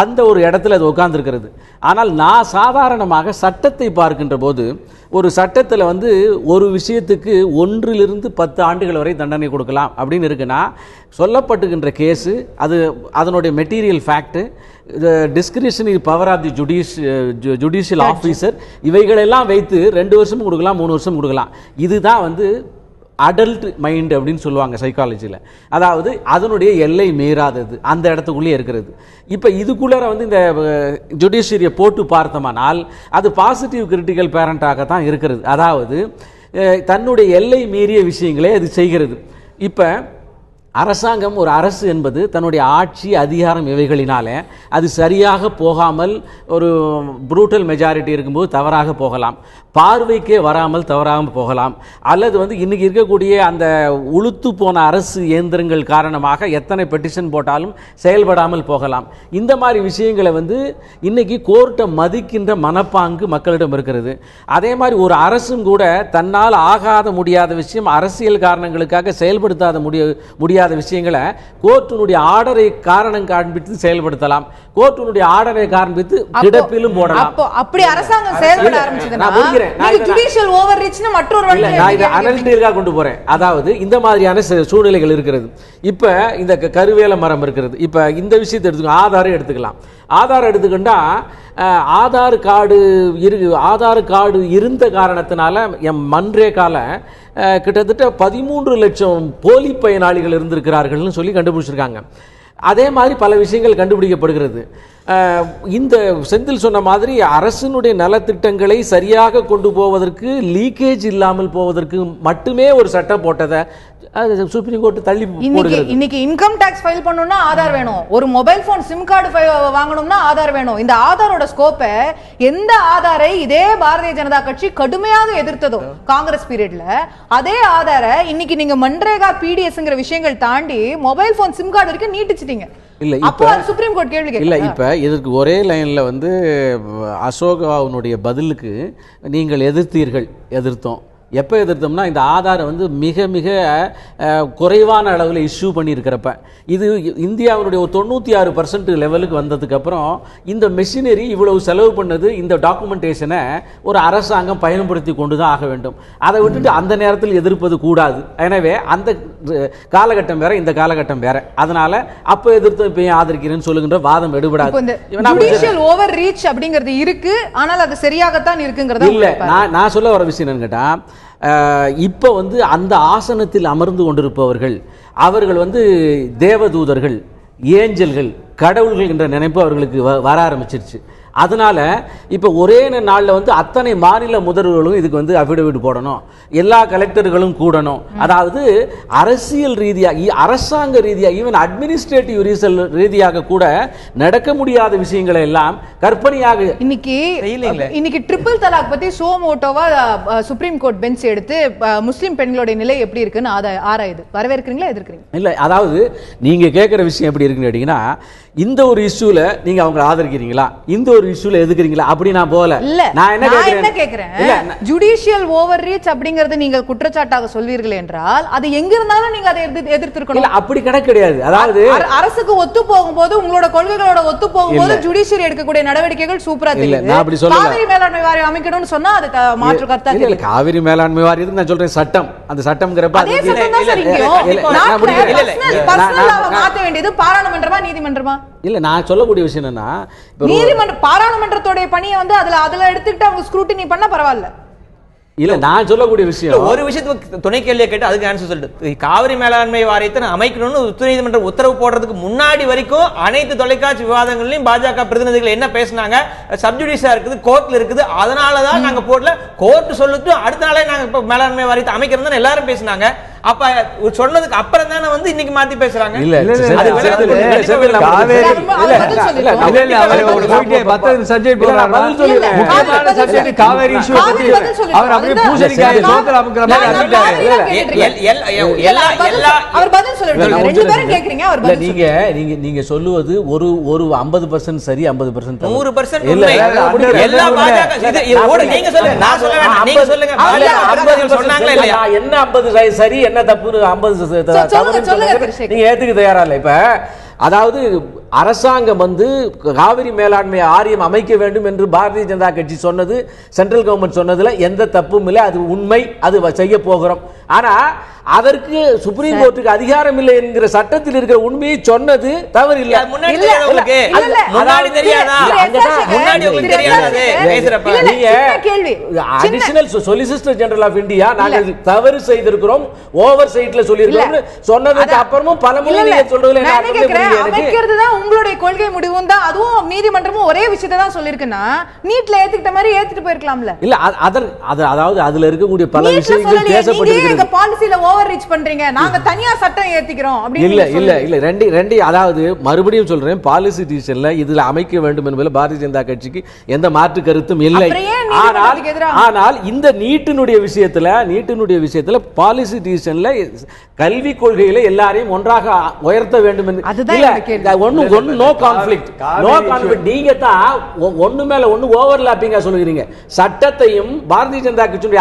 அந்த ஒரு இடத்துல அது உட்கார்ந்துருக்கிறது. ஆனால் நான் சாதாரணமாக சட்டத்தை பார்க்கின்ற போது ஒரு சட்டத்தில் ஒரு விஷயத்துக்கு 1 to 10 ஆண்டுகள் வரை தண்டனை கொடுக்கலாம் அப்படின்னு இருக்குன்னா, சொல்லப்பட்டுகின்ற கேஸு அதனுடைய material fact, discretionary power of the judicial officer, இவைகளெல்லாம் வைத்து 2 வருஷமும் கொடுக்கலாம், 3 வருஷம் கொடுக்கலாம். இதுதான் அடல்ட் மைண்ட் அப்படின்னு சொல்லுவாங்க சைக்காலஜியில். அதாவது அதனுடைய எல்லை மீறாதது, அந்த இடத்துக்குள்ளே இருக்கிறது. இப்போ இதுக்குள்ளார இந்த ஜுடிஷியரியை போட்டு பார்த்தோம்னால் அது பாசிட்டிவ் கிரிட்டிக்கல் பேரண்டாக தான் இருக்கிறது. அதாவது தன்னுடைய எல்லை மீறிய விஷயங்களே அது செய்கிறது. இப்போ அரசாங்கம், ஒரு அரசு என்பது தன்னுடைய ஆட்சி அதிகாரம் இவைகளினாலே அது சரியாக போகாமல், ஒரு ப்ரூட்டல் மெஜாரிட்டி இருக்கும்போது தவறாக போகலாம், பார்வைக்கே வராமல் தவறாமல் போகலாம், அல்லது இன்னைக்கு இருக்கக்கூடிய அந்த உளுத்து போன அரசு இயந்திரங்கள் காரணமாக எத்தனை பெட்டிஷன் போட்டாலும் செயல்படாமல் போகலாம். இந்த மாதிரி விஷயங்களை இன்னைக்கு கோர்ட்டை மதிக்கின்ற மனப்பாங்கு மக்களிடம் இருக்கிறது. அதே மாதிரி ஒரு அரசும் கூட தன்னால் ஆகாத முடியாத விஷயம், அரசியல் காரணங்களுக்காக செயல்படுத்தாத முடியாத விஷயங்களை கோர்ட்டினுடைய ஆர்டரை காரணம் காண்பித்து செயல்படுத்தலாம், கோர்ட்டினுடைய ஆர்டரை காண்பித்து கிடப்பிலும் போடலாம். அப்படி அரசாங்கம் செயல்பட ஆரம்பிச்சதுன்னா ஜுடிஷியல் ஓவர்ரீச்னு மற்றொரு வழி. நான் இதை அனலிட்டிக்கலா கொண்டு போறேன். அதாவது இந்த மாதிரியான சூழ்நிலைகள் இருக்கிறது. இப்ப இந்த கருவேல மரம் இருக்கிறது. இப்ப இந்த விஷயத்தை எடுத்துக்கலாம், ஆதாரம் எடுத்துக்கலாம். ஆதாரம் எடுத்துக்கிட்டா ஆதார் கார்டு இருந்த காரணத்தினால என் மன்ரேகால கிட்டத்தட்ட 13 லட்சம் போலி பயனாளிகள் இருந்திருக்கிறார்கள்னு சொல்லி கண்டுபிடிச்சிருக்காங்க. அதே மாதிரி பல விஷயங்கள் கண்டுபிடிக்கப்படுகிறது. இந்த செந்தில் சொன்ன மாதிரி அரசினுடைய நலத்திட்டங்களை சரியாக கொண்டு போவதற்கு லீக்கேஜ் இல்லாமல் போவதற்கு மட்டுமே ஒரு சட்டம் போட்டதை சுப்ரீம் கோர்ட் தள்ளி போடுகிறது. இன்னைக்கு இன்கம் டாக்ஸ் ஃபைல் பண்ணனும்னா ஆதார் வேணும், ஒரு மொபைல் போன் சிம் கார்டு வாங்கணும்னா ஆதார் வேணும். இந்த ஆதாரோட ஸ்கோப்பை எந்த ஆதாரை இதே பாரதிய ஜனதா கட்சி கடுமையாக எதிர்த்ததோ காங்கிரஸ் பீரியட்ல, அதே ஆதாரை இன்னைக்கு நீங்க மன்ரேகா பிடிஎஸ்ங்கிற விஷயங்கள் தாண்டி மொபைல் போன் சிம் கார்டு வரைக்கும் நீட்டிச்சிட்டீங்க. இல்ல அப்போ சுப்ரீம் கோர்ட் கேள்வி கேட்கல. இல்ல இப்ப இதற்கு ஒரே லைன்ல வந்து அசோகாவுடைய பதிலுக்கு நீங்கள் எதிர்த்தோம். எப்போ எதிர்த்தோம்னா இந்த ஆதாரை வந்து மிக மிக குறைவான அளவில் இஷ்யூ பண்ணியிருக்கிறப்ப, இது இந்தியாவுடைய ஒரு 96% லெவலுக்கு வந்ததுக்கப்புறம் இந்த மெஷினரி இவ்வளவு செலவு பண்ணது, இந்த டாக்குமெண்டேஷனை ஒரு அரசாங்கம் பயன்படுத்தி கொண்டு தான் ஆக வேண்டும். அதை விட்டுட்டு அந்த நேரத்தில் எதிர்ப்பது கூடாது. எனவே அந்த காலகட்டம் வேற, இந்த காலகட்டம் வேற. அதனால அப்போ எதிர்த்து இப்போ ஆதரிக்கிறேன்னு சொல்லுகின்ற வாதம் எடுபடாது. ஜுடிஷியல் ஓவர் ரீச் அப்படிங்கிறது இருக்கு, ஆனால் அது சரியாகத்தான் இருக்குங்கிறதா இல்ல. நான் சொல்ல வர விஷயம் என்னன்னு கேட்டா, இப்போ வந்து அந்த ஆசனத்தில் அமர்ந்து கொண்டிருப்பவர்கள் அவர்கள் வந்து தேவதூதர்கள், ஏஞ்சல்கள், கடவுள்கள் என்ற நினைப்பு அவர்களுக்கு வர ஆரம்பிச்சிருச்சு. அதனால இப்போ ஒரே நாளில் வந்து அத்தனை மாநில முதல்வர்களும் இதுக்கு வந்து அஃபிடவிட் போடணும், எல்லா கலெக்டர்களும் கூடணும். அதாவது அரசியல் ரீதியாக, அரசாங்க ரீதியாக, ஈவன் அட்மினிஸ்ட்ரேட்டிவ் ரீதியாக கூட நடக்க முடியாத விஷயங்களை எல்லாம் கற்பனையாக இன்னைக்கு ட்ரிபிள் தலாக் பத்தி சோமோட்டோவா சுப்ரீம் கோர்ட் பெஞ்ச் எடுத்து முஸ்லிம் பெண்களுடைய நிலை எப்படி இருக்குன்னு ஆராயுது. வரவேற்கிறீங்களா, எதிர்க்கிறீங்க? இல்ல, அதாவது நீங்க கேட்கிற விஷயம் எப்படி இருக்குன்னு கேட்டீங்கன்னா, இந்த ஒரு இஷ்யூல நீங்க அவங்க ஆதரிக்கிறீங்களா, இந்த ஒரு இஷ்யூல எதுக்குறீங்களா, அப்படி நான் போல. நான் என்ன கேக்குறேன், ஜுடிஷியல் ஓவர் ரீச் அப்படிங்கறது நீங்கள் குற்றச்சாட்டாக சொல்வீர்கள் என்றால் அது எங்க இருந்தாலும் நீங்க அதை எதிர்த்திருக்கணும். இல்ல, அப்படி கிடையாது. அதாவது அரசுக்கு ஒத்து போகும்போது, உங்களோட கொள்கைகளோட ஒத்து போகும்போது ஜுடிஷியரி எடுக்கக்கூடிய நடவடிக்கைகள் சூப்பரா தெரியுது. நான் அப்படி சொல்லல. காவிரி மேலாண்மை வாரியம் அமைக்கணும்னு சொன்னா அது மாற்று கருத்தா இல்ல. காவிரி மேலாண்மை வாரியத்துக்கு நான் சொல்றேன் சட்டம், அந்த சட்டம்ங்கறப்ப அதே சட்டம் தான் சார் இங்க. பர்சனலா மாத்த வேண்டியது பாராளுமன்றமா நீதிமன்றமா? இல்ல, நான் சொல்லக்கூடிய விஷயம் என்னன்னா, நீதிமன்றம் பாராளுமன்றத்தோட பணியை வந்து அதுல எடுத்துக்கிட்டு அவங்க ஸ்க்ரூட்டினி பண்ண பரவாயில்ல. இல்ல, நான் சொல்லக்கூடிய விஷயம் ஒரு விஷயத்துக்கு துணை கேள்வியை கேட்டு அதுக்கு ஆன்சர் சொல்லிட்டு, காவிரி மேலாண்மை வாரியத்தை அமைக்கணும்னு உச்சநீதிமன்றம் உத்தரவு போடுறதுக்கு முன்னாடி வரைக்கும் அனைத்து தொலைக்காட்சி விவாதங்களையும் பாஜக பிரதிநிதிகள் என்ன பேசினாங்க, சப்ஜுடிஷியா இருக்குது, கோர்ட்ல இருக்குது, அதனாலதான் நாங்க போடல, கோர்ட் சொல்லிட்டு அடுத்த நாளே நாங்க இப்ப மேலாண்மை வாரியத்தை அமைக்கிறோம் எல்லாரும் பேசினாங்க. அப்ப சொன்னதுக்கு அப்புறம் தானே வந்து இன்னைக்கு மாத்தி பேசுறாங்க. நீங்க சொல்லுவது ஒரு 50% சரி, 50% 100% உண்மை. எல்லா பாஜக நீங்க சொல்லுங்க, நான் சொல்ல வேண்டாம், நீங்க சொல்லுங்க. சொன்னாங்களா இல்லையா, என்ன 50 சரி என்ன தப்பு, 50 நீங்க ஏத்துக்க தயாரா இல்ல? இப்ப அதாவது அரசாங்கம் வந்து காவிரி மேலாண்மை வாரியம் அமைக்க வேண்டும் என்று பாரதிய ஜனதா கட்சி சொன்னது, சென்ட்ரல் கவர்மெண்ட் சொன்னதுல எந்த தப்பும் இல்லை, அது உண்மை, அது செய்ய போகிறோம். ஆனா அதற்கு சுப்ரீம் கோர்ட்டுக்கு அதிகாரம் இல்லை என்கிற சட்டத்தில் இருக்கிற உண்மையை சொன்னது தவறு இல்லை. Additional solicitor general of India நாங்கள் தவறு செய்திருக்கிறோம், ஓவர் சைட்ல சொல்லியிருக்கிறோம் சொன்னதுக்கு அப்புறமும் பல முறை சொல்றதுல உங்களுடைய கொள்கை முடிவும் தான், அதுவும் நீதிமன்றமும் ஒரே விஷயத்தை தான் சொல்லிருக்குன்னா நீட்ல ஏத்துக்கிட்ட மாதிரி ஏத்திட்டு போயிருக்கலாம்ல. இல்ல, அதாவது அதுல இருக்கக்கூடிய பல விஷயங்கள் பேசப்பட்டிருக்கிறது. பாலிசில ஓவர் ரீச் பண்றீங்க, நாங்க தனியா சட்டம் ஏத்திக்கிறோம் அப்படி இல்ல ரெண்டு அதாவது மறுபடியும் சொல்றேன், பாலிசி டிசிஷன்ல இதுல அமைக்க வேண்டும் என்பதில் பாரதிய ஜனதா கட்சிக்கு எந்த மாற்று கருத்தும் இல்லை. ஆனால் இந்த நீட்டினுடைய விஷயத்துல பாலிசி டிசிஷன்ல கல்வி கொள்கையில எல்லாரையும் ஒன்றாக உயர்த்த வேண்டும் என்று நோ கான்ஃபிளிக்ட். நீங்க தான் ஒண்ணு மேல ஒண்ணு ஓவர்லாப்பிங்கா சொல்லுகிறீங்க. சட்டத்தையும் பாரதிய ஜனதா கட்சியுடைய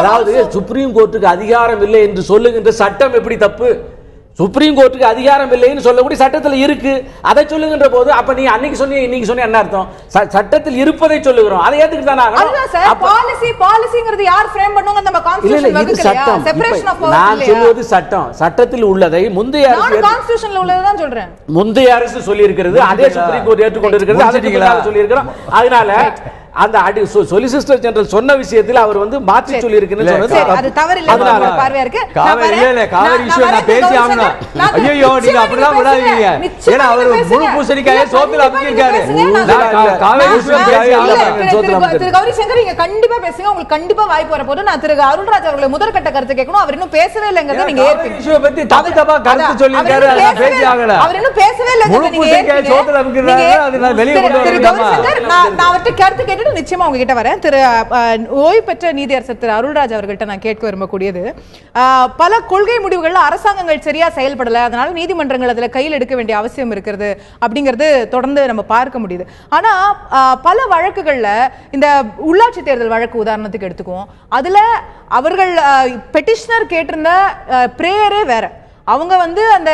அதாவது சுப்ரீம் கோர்ட்டுக்கு அதிகாரம் இல்லை என்று சொல்லுகின்ற சட்டம் எப்படி தப்பு? சுப்ரீம் கோர்ட்டுக்கு அதிகாரம் இல்லைன்னு சொல்லக்கூடிய சட்டத்தில் இருக்கு, அதை சொல்லுகின்ற போது அப்ப நீ அன்னைக்கு சொன்னீங்க இன்னைக்கு சொன்ன என்ன அர்த்தம்? சட்டத்தில் இருப்பதை சொல்லுகிறோம், அதை ஏத்துக்கிட்டு தானே ஆகணும். பாலிசிங்கிறது யார் ஃப்ரேம் பண்ணுவாங்க? நம்ம கான்ஸ்டிடியூஷன் வகுக்கலையா? Separation of powers. நான் சொல்வது சட்டத்தில் உள்ளதை முந்தைய அரசு, கான்ஸ்டிடியூஷன்ல உள்ளதை தான் சொல்றேன். முந்தைய அரசு சொல்லி இருக்கிறது, அதே சுப்ரீம் கோர்ட் ஏற்றுக்கொண்டிருக்கிறது, அதை சொல்லி இருக்கிறோம். அதனால அந்த சொலிசிஸ்டர் ஜெனரல் சொன்ன விஷயத்துல அவர் வந்து மாற்றி சொல்லி இருக்குன்னு சரி, அது தவறு இல்ல, உங்களோட பார்வையா இருக்கு. காவேரி இல்ல காவேரி இஷ்யூ நான் பேசி ஆகணும். ஐயோ நீங்க அப்படிலாம் விடாதீங்க. ஏன்னா அவர் முழு பூசணிக்காயே சோத்துல அமுக்கிருக்காரு. காவேரி இஷ்யூ பேசி ஆகணும். திரு கௌரி சங்கர் நீங்க கண்டிப்பா பேசுங்க, உங்களுக்கு கண்டிப்பா வாய்ப்பு வர போது. நான் திரு அருள்ராஜ் அவர்களை முதற்கட்ட கருத்து கேட்கணும். அவர் இன்னும் பேசவே இல்லைங்கறத நீங்க ஏற்பீங்க. இஷ்யூ பத்தி தப்பா கருத்து சொல்லிருக்காரு. நான் பேசி ஆகல. அவர் இன்னும் பேசவே இல்லைங்கறத நீங்க ஏற்பீங்க. சோத்துல அமுக்கிறாரு. அது நான் வெளிய கொண்டு வரேன். திரு கௌரி சங்கர் நான் அவர்ட்ட கருத்து கேட்டுட்டு நிச்சயமா உங்ககிட்ட வரேன். திரு ஓய்வு பெற்ற நீதியரசர் திரு அருள்ராஜ் அவர்கள்ட்ட நான் கேட்க விரும்பக்கூடியது, பல கொள்கை முடிவுகள்ல அரசாங்கங்கள் சரியா செயல்படல, அதனால நீதிமன்றங்கள் அதுல கையில் எடுக்க வேண்டிய அவசியம் இருக்கிறது அப்படிங்கிறது தொடர்ந்து நம்ம பார்க்க முடியுது. ஆனா பல வழக்குகள்ல இந்த உள்ளாட்சி தேர்தல் வழக்கு உதாரணத்துக்கு எடுத்துக்குவோம். அதுல அவர்கள் பெட்டிஷனர் கேட்டிருந்த பிரேயரே வேற. அவங்க வந்து அந்த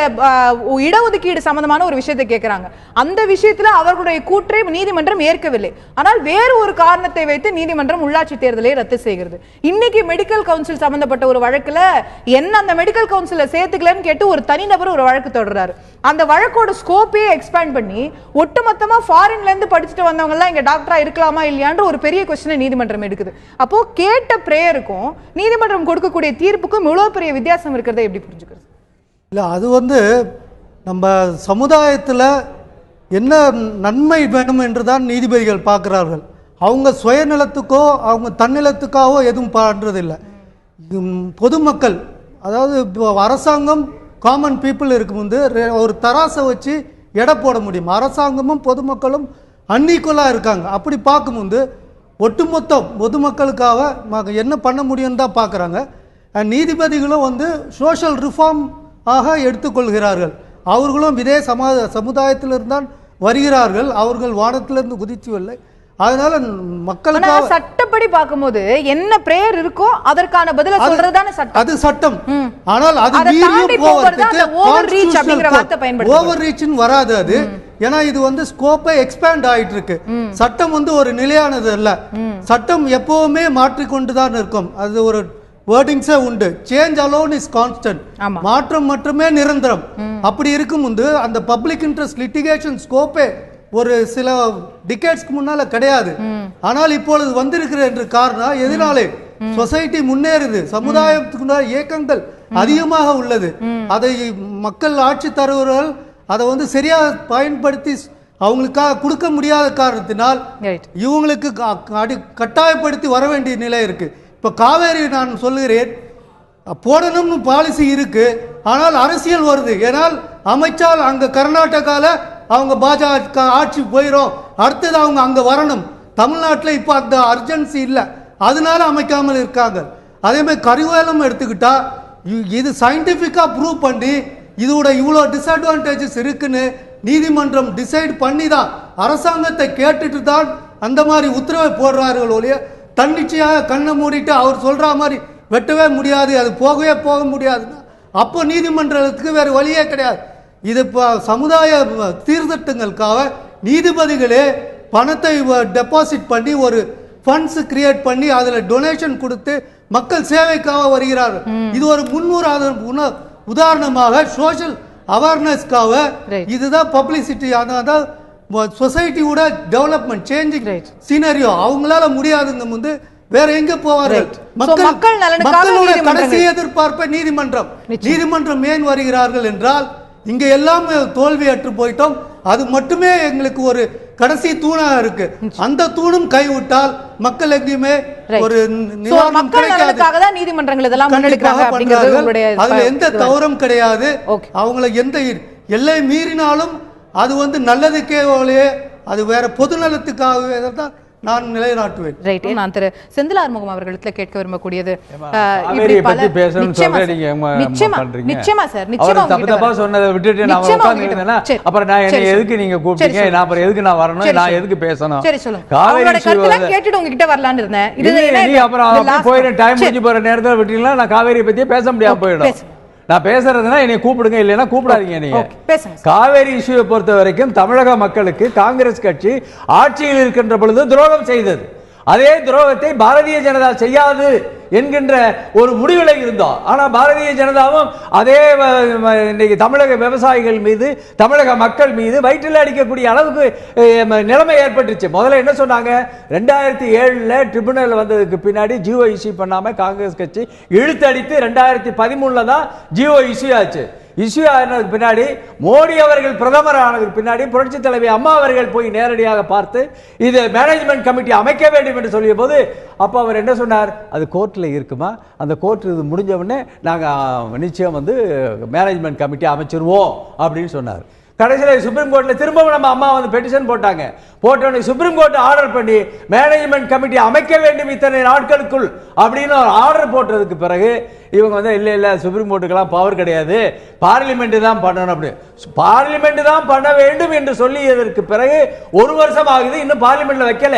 இடஒதுக்கீடு சம்பந்தமான ஒரு விஷயத்தை கேட்கிறாங்க. அந்த விஷயத்துல அவர்களுடைய கூற்றை நீதிமன்றம் ஏற்கவில்லை. ஆனால் வேறு ஒரு காரணத்தை வைத்து நீதிமன்றம் உள்ளாட்சி தேர்தலை ரத்து செய்கிறது. இன்னைக்கு மெடிக்கல் கவுன்சில் சம்பந்தப்பட்ட ஒரு வழக்குல என்ன அந்த மெடிக்கல் கவுன்சில சேர்த்துக்கலன்னு கேட்டு ஒரு தனிநபர் ஒரு வழக்கு தொடர்றாரு. அந்த வழக்கோட ஸ்கோப்பே எக்ஸ்பேண்ட் பண்ணி ஒட்டுமொத்தமா ஃபாரின்ல இருந்து படிச்சுட்டு வந்தவங்க எல்லாம் இங்க டாக்டரா இருக்கலாமா இல்லையான்ற ஒரு பெரிய கொஸ்டினை நீதிமன்றம் எடுக்குது. அப்போ கேட்ட பிரேயருக்கும் நீதிமன்றம் கொடுக்கக்கூடிய தீர்ப்புக்கும் இவ்வளவு பெரிய வித்தியாசம் இருக்கிறத எப்படி புரிஞ்சுக்கிறது? இல்லை, அது வந்து நம்ம சமுதாயத்தில் என்ன நன்மை வேணும் என்று தான் நீதிபதிகள் பார்க்குறார்கள். அவங்க சுயநலத்துக்கோ அவங்க தன்னிலத்துக்காகவோ எதுவும் பண்ணுறதில்லை. பொதுமக்கள், அதாவது இப்போ அரசாங்கம் காமன் பீப்புள் இருக்கும்போது ஒரு தராசை வச்சு எடை போட முடியும். அரசாங்கமும் பொதுமக்களும் அன்ஈக்குவலாக இருக்காங்க. அப்படி பார்க்கும்போது ஒட்டுமொத்த பொதுமக்களுக்காக என்ன பண்ண முடியும்னு தான் பார்க்குறாங்க. நீதிபதிகளும் வந்து சோஷியல் ரிஃபார்ம் ஆக எடுத்துக்கொள்கிறார்கள். அவர்களும் இதே சமுதாயத்திலிருந்தான் வருகிறார்கள். அவர்கள் வானத்திலிருந்து குதிச்சுவில்லை. அதனால மக்களுக்கு சட்டப்படி பார்க்கும்போது என்ன பிரேயர் இருக்கோ அதற்கான பதில சொல்றதுதானே சட்டம். அது சட்டம். ஆனால் அது மீறியும் போவதற்கு ஓவர் ரீச்னு வராது. அது ஏன்னா இது வந்து ஸ்கோப்பை எக்ஸ்பேண்ட் ஆயிட்டு இருக்கு. சட்டம் வந்து ஒரு நிலையானது அல்ல. சட்டம் எப்பவுமே மாற்றிக்கொண்டுதான் இருக்கும். அது ஒரு வேர்டிங்ஸே உண்டு. Change alone is constant. மாற்றம் மட்டுமே நிரந்தரம். அப்படி இருக்கும் போது அந்த பப்ளிக் இன்ட்ரெஸ்ட் லிட்டிகேஷன் ஸ்கோப்பே ஒரு சில டிகேட்ஸ்க்கு முன்னால கிடையாது. ஆனால் இப்பொழுது வந்திருக்கிற என்று காரணம் எதனாலே சொசைட்டி முன்னேறுது, சமுதாயத்துக்கு இயக்கங்கள் அதிகமாக உள்ளது. அதை மக்கள் ஆட்சி தருவர்கள் அதை வந்து சரியா பயன்படுத்தி அவங்களுக்காக கொடுக்க முடியாத காரணத்தினால் இவங்களுக்கு கட்டாயப்படுத்தி வர வேண்டிய நிலை இருக்கு. இப்போ காவேரி நான் சொல்லுகிறேன், போடணும்னு பாலிசி இருக்கு. ஆனால் அரசியல் வருது. ஏனால் அமைச்சால் அங்க கர்நாடகால அவங்க பாஜக ஆட்சி போயிடும், அடுத்தது அவங்க அங்க வரணும். தமிழ்நாட்டில் இப்போ அந்த அர்ஜென்சி இல்லை, அதனால அமைக்காமல் இருக்காங்க. அதே மாதிரி கரிவேலம் எடுத்துக்கிட்டா இது சயின்டிஃபிக்கா ப்ரூவ் பண்ணி இதோட இவ்வளோ டிஸ்அட்வான்டேஜஸ் இருக்குன்னு நீதிமன்றம் டிசைட் பண்ணி தான் அரசாங்கத்தை கேட்டுட்டு தான் அந்த மாதிரி உத்தரவை போடுறார்கள் ஒழிய தன்னிச்சையாக கண்ணை மூடிட்டு அவர் சொல்ற மாதிரி வெட்டவே முடியாது, அது போகவே போக முடியாதுன்னா அப்போ நீதிமன்றத்துக்கு வேறு வழியே கிடையாது. இது சமுதாய சீர்திருத்தங்களுக்காக நீதிபதிகளே பணத்தை டெபாசிட் பண்ணி ஒரு ஃபண்ட்ஸ் கிரியேட் பண்ணி அதில் டொனேஷன் கொடுத்து மக்கள் சேவைக்காக வருகிறார்கள். இது ஒரு முன்னுதாரணமாக உதாரணமாக சோஷியல் அவேர்னஸ்க்காக இதுதான் பப்ளிசிட்டி. அதான் சொசைட்டியோட டெவலப்மெண்ட் சேஞ்சிங் சீனரியோ. அவங்களால முடியாதுங்க முந்து வேற எங்க போவார்கள்? மக்களோட கடைசி எதிர்பார்ப்பை நீதிமன்றம் ஏன் வருகிறார்கள் என்றால் இங்க எல்லாம் தோல்வி அற்று போயிட்டோம். அது மட்டுமே எங்களுக்கு ஒரு கடைசி தூணா இருக்கு. அந்த தூணும் கைவிட்டால் மக்கள் எங்கேயுமே ஒரு நிவாரணம் கிடைக்காது. நீதிமன்றங்கள் இதெல்லாம் முன்னெடுக்கிறாங்க அப்படிங்கிறது அதுல எந்த தவறும் கிடையாது. அவங்கள எந்த எல்லை மீறினாலும் அது வந்து நல்லதுக்கே அது வேற பொது நலத்துக்காகவே தான் நான் நிலைநாட்டுவேன். ரைட். நான் திரு செந்தில் ஆறுமுகம் அவர்களிடத்துல கேட்க விரும்பக்கூடியது, நிச்சயமா சார், நிச்சயமா தப்பா சொன்னதை விட்டுட்டு நான் உட்கார்ந்துருந்தேன்னா அப்புறம் நான் என்ன எதுக்கு நீங்க கூப்பிட்டீங்க, நான் அப்புறம் எதுக்கு நான் வரணும், நான் எதுக்கு பேசணும்? சரி சொல்லுங்க. காவேரி கருத்தெல்லாம் கேட்டுட்டு உங்ககிட்ட வரலாம்னு இருந்தேன். இது அப்புறம் போயிடும், டைம் முடிஞ்சு போற நேரத்தில் விட்டீங்களா நான் காவேரியை பத்தியே பேச முடியாம போயிடும். நான் பேசுறதுனா என்னை கூப்பிடுங்க, இல்லைன்னா கூப்பிடாதீங்க. நீங்க காவேரி இஷ்யூவை பொறுத்த வரைக்கும் தமிழக மக்களுக்கு காங்கிரஸ் கட்சி ஆட்சியில் இருக்கின்ற பொழுது துரோகம் செய்தது. அதே துரோகத்தை பாரதிய ஜனதா செய்யாது என்கின்ற ஒரு முடிவில் இருந்தோம். ஆனா பாரதிய ஜனதாவும் அதே இன்னைக்கு தமிழக விவசாயிகள் மீது, தமிழக மக்கள் மீது வயிற்றில் அடிக்கக்கூடிய அளவுக்கு நிலைமை ஏற்பட்டுச்சு. முதல்ல என்ன சொன்னாங்க, 2007 ட்ரிபுனல் வந்ததுக்கு பின்னாடி ஜியோ இஷ்யூ பண்ணாம காங்கிரஸ் கட்சி இழுத்து அடித்து 2013 தான் ஜியோ இஷ்யூ ஆச்சு. இஷ்யூ ஆனதுக்கு பின்னாடி மோடி அவர்கள் பிரதமர் ஆனதுக்கு பின்னாடி புரட்சி தலைவி அம்மா அவர்கள் போய் நேரடியாக பார்த்து இது மேனேஜ்மெண்ட் கமிட்டி அமைக்க வேண்டும் என்று சொல்லிய போது அப்போ அவர் என்ன சொன்னார், அது கோர்ட்டில் இருக்குமா, அந்த கோர்ட் இது முடிஞ்ச உடனே நாங்கள் நிச்சயம் வந்து மேனேஜ்மெண்ட் கமிட்டி அமைச்சிருவோம் அப்படின்னு சொன்னார். கடைசியில் சுப்ரீம் கோர்ட்டில் திரும்பவும் நம்ம அம்மா வந்து பெட்டிஷன் போட்டாங்க. போட்டோடனே சுப்ரீம் கோர்ட் ஆர்டர் பண்ணி மேனேஜ்மெண்ட் கமிட்டி அமைக்க வேண்டும் இத்தனை நாட்களுக்குள் அப்படின்னு ஒரு ஆர்டர் போட்டதுக்கு பிறகு இவங்க வந்து இல்லை சுப்ரீம் கோர்ட்டுக்கெல்லாம் பவர் கிடையாது, பார்லிமெண்ட் தான் பண்ணணும், அப்படி பார்லிமெண்ட் தான் பண்ண வேண்டும் என்று சொல்லியதற்கு பிறகு 1 வருஷம் ஆகுது, இன்னும் பார்லிமெண்ட்ல வைக்கல.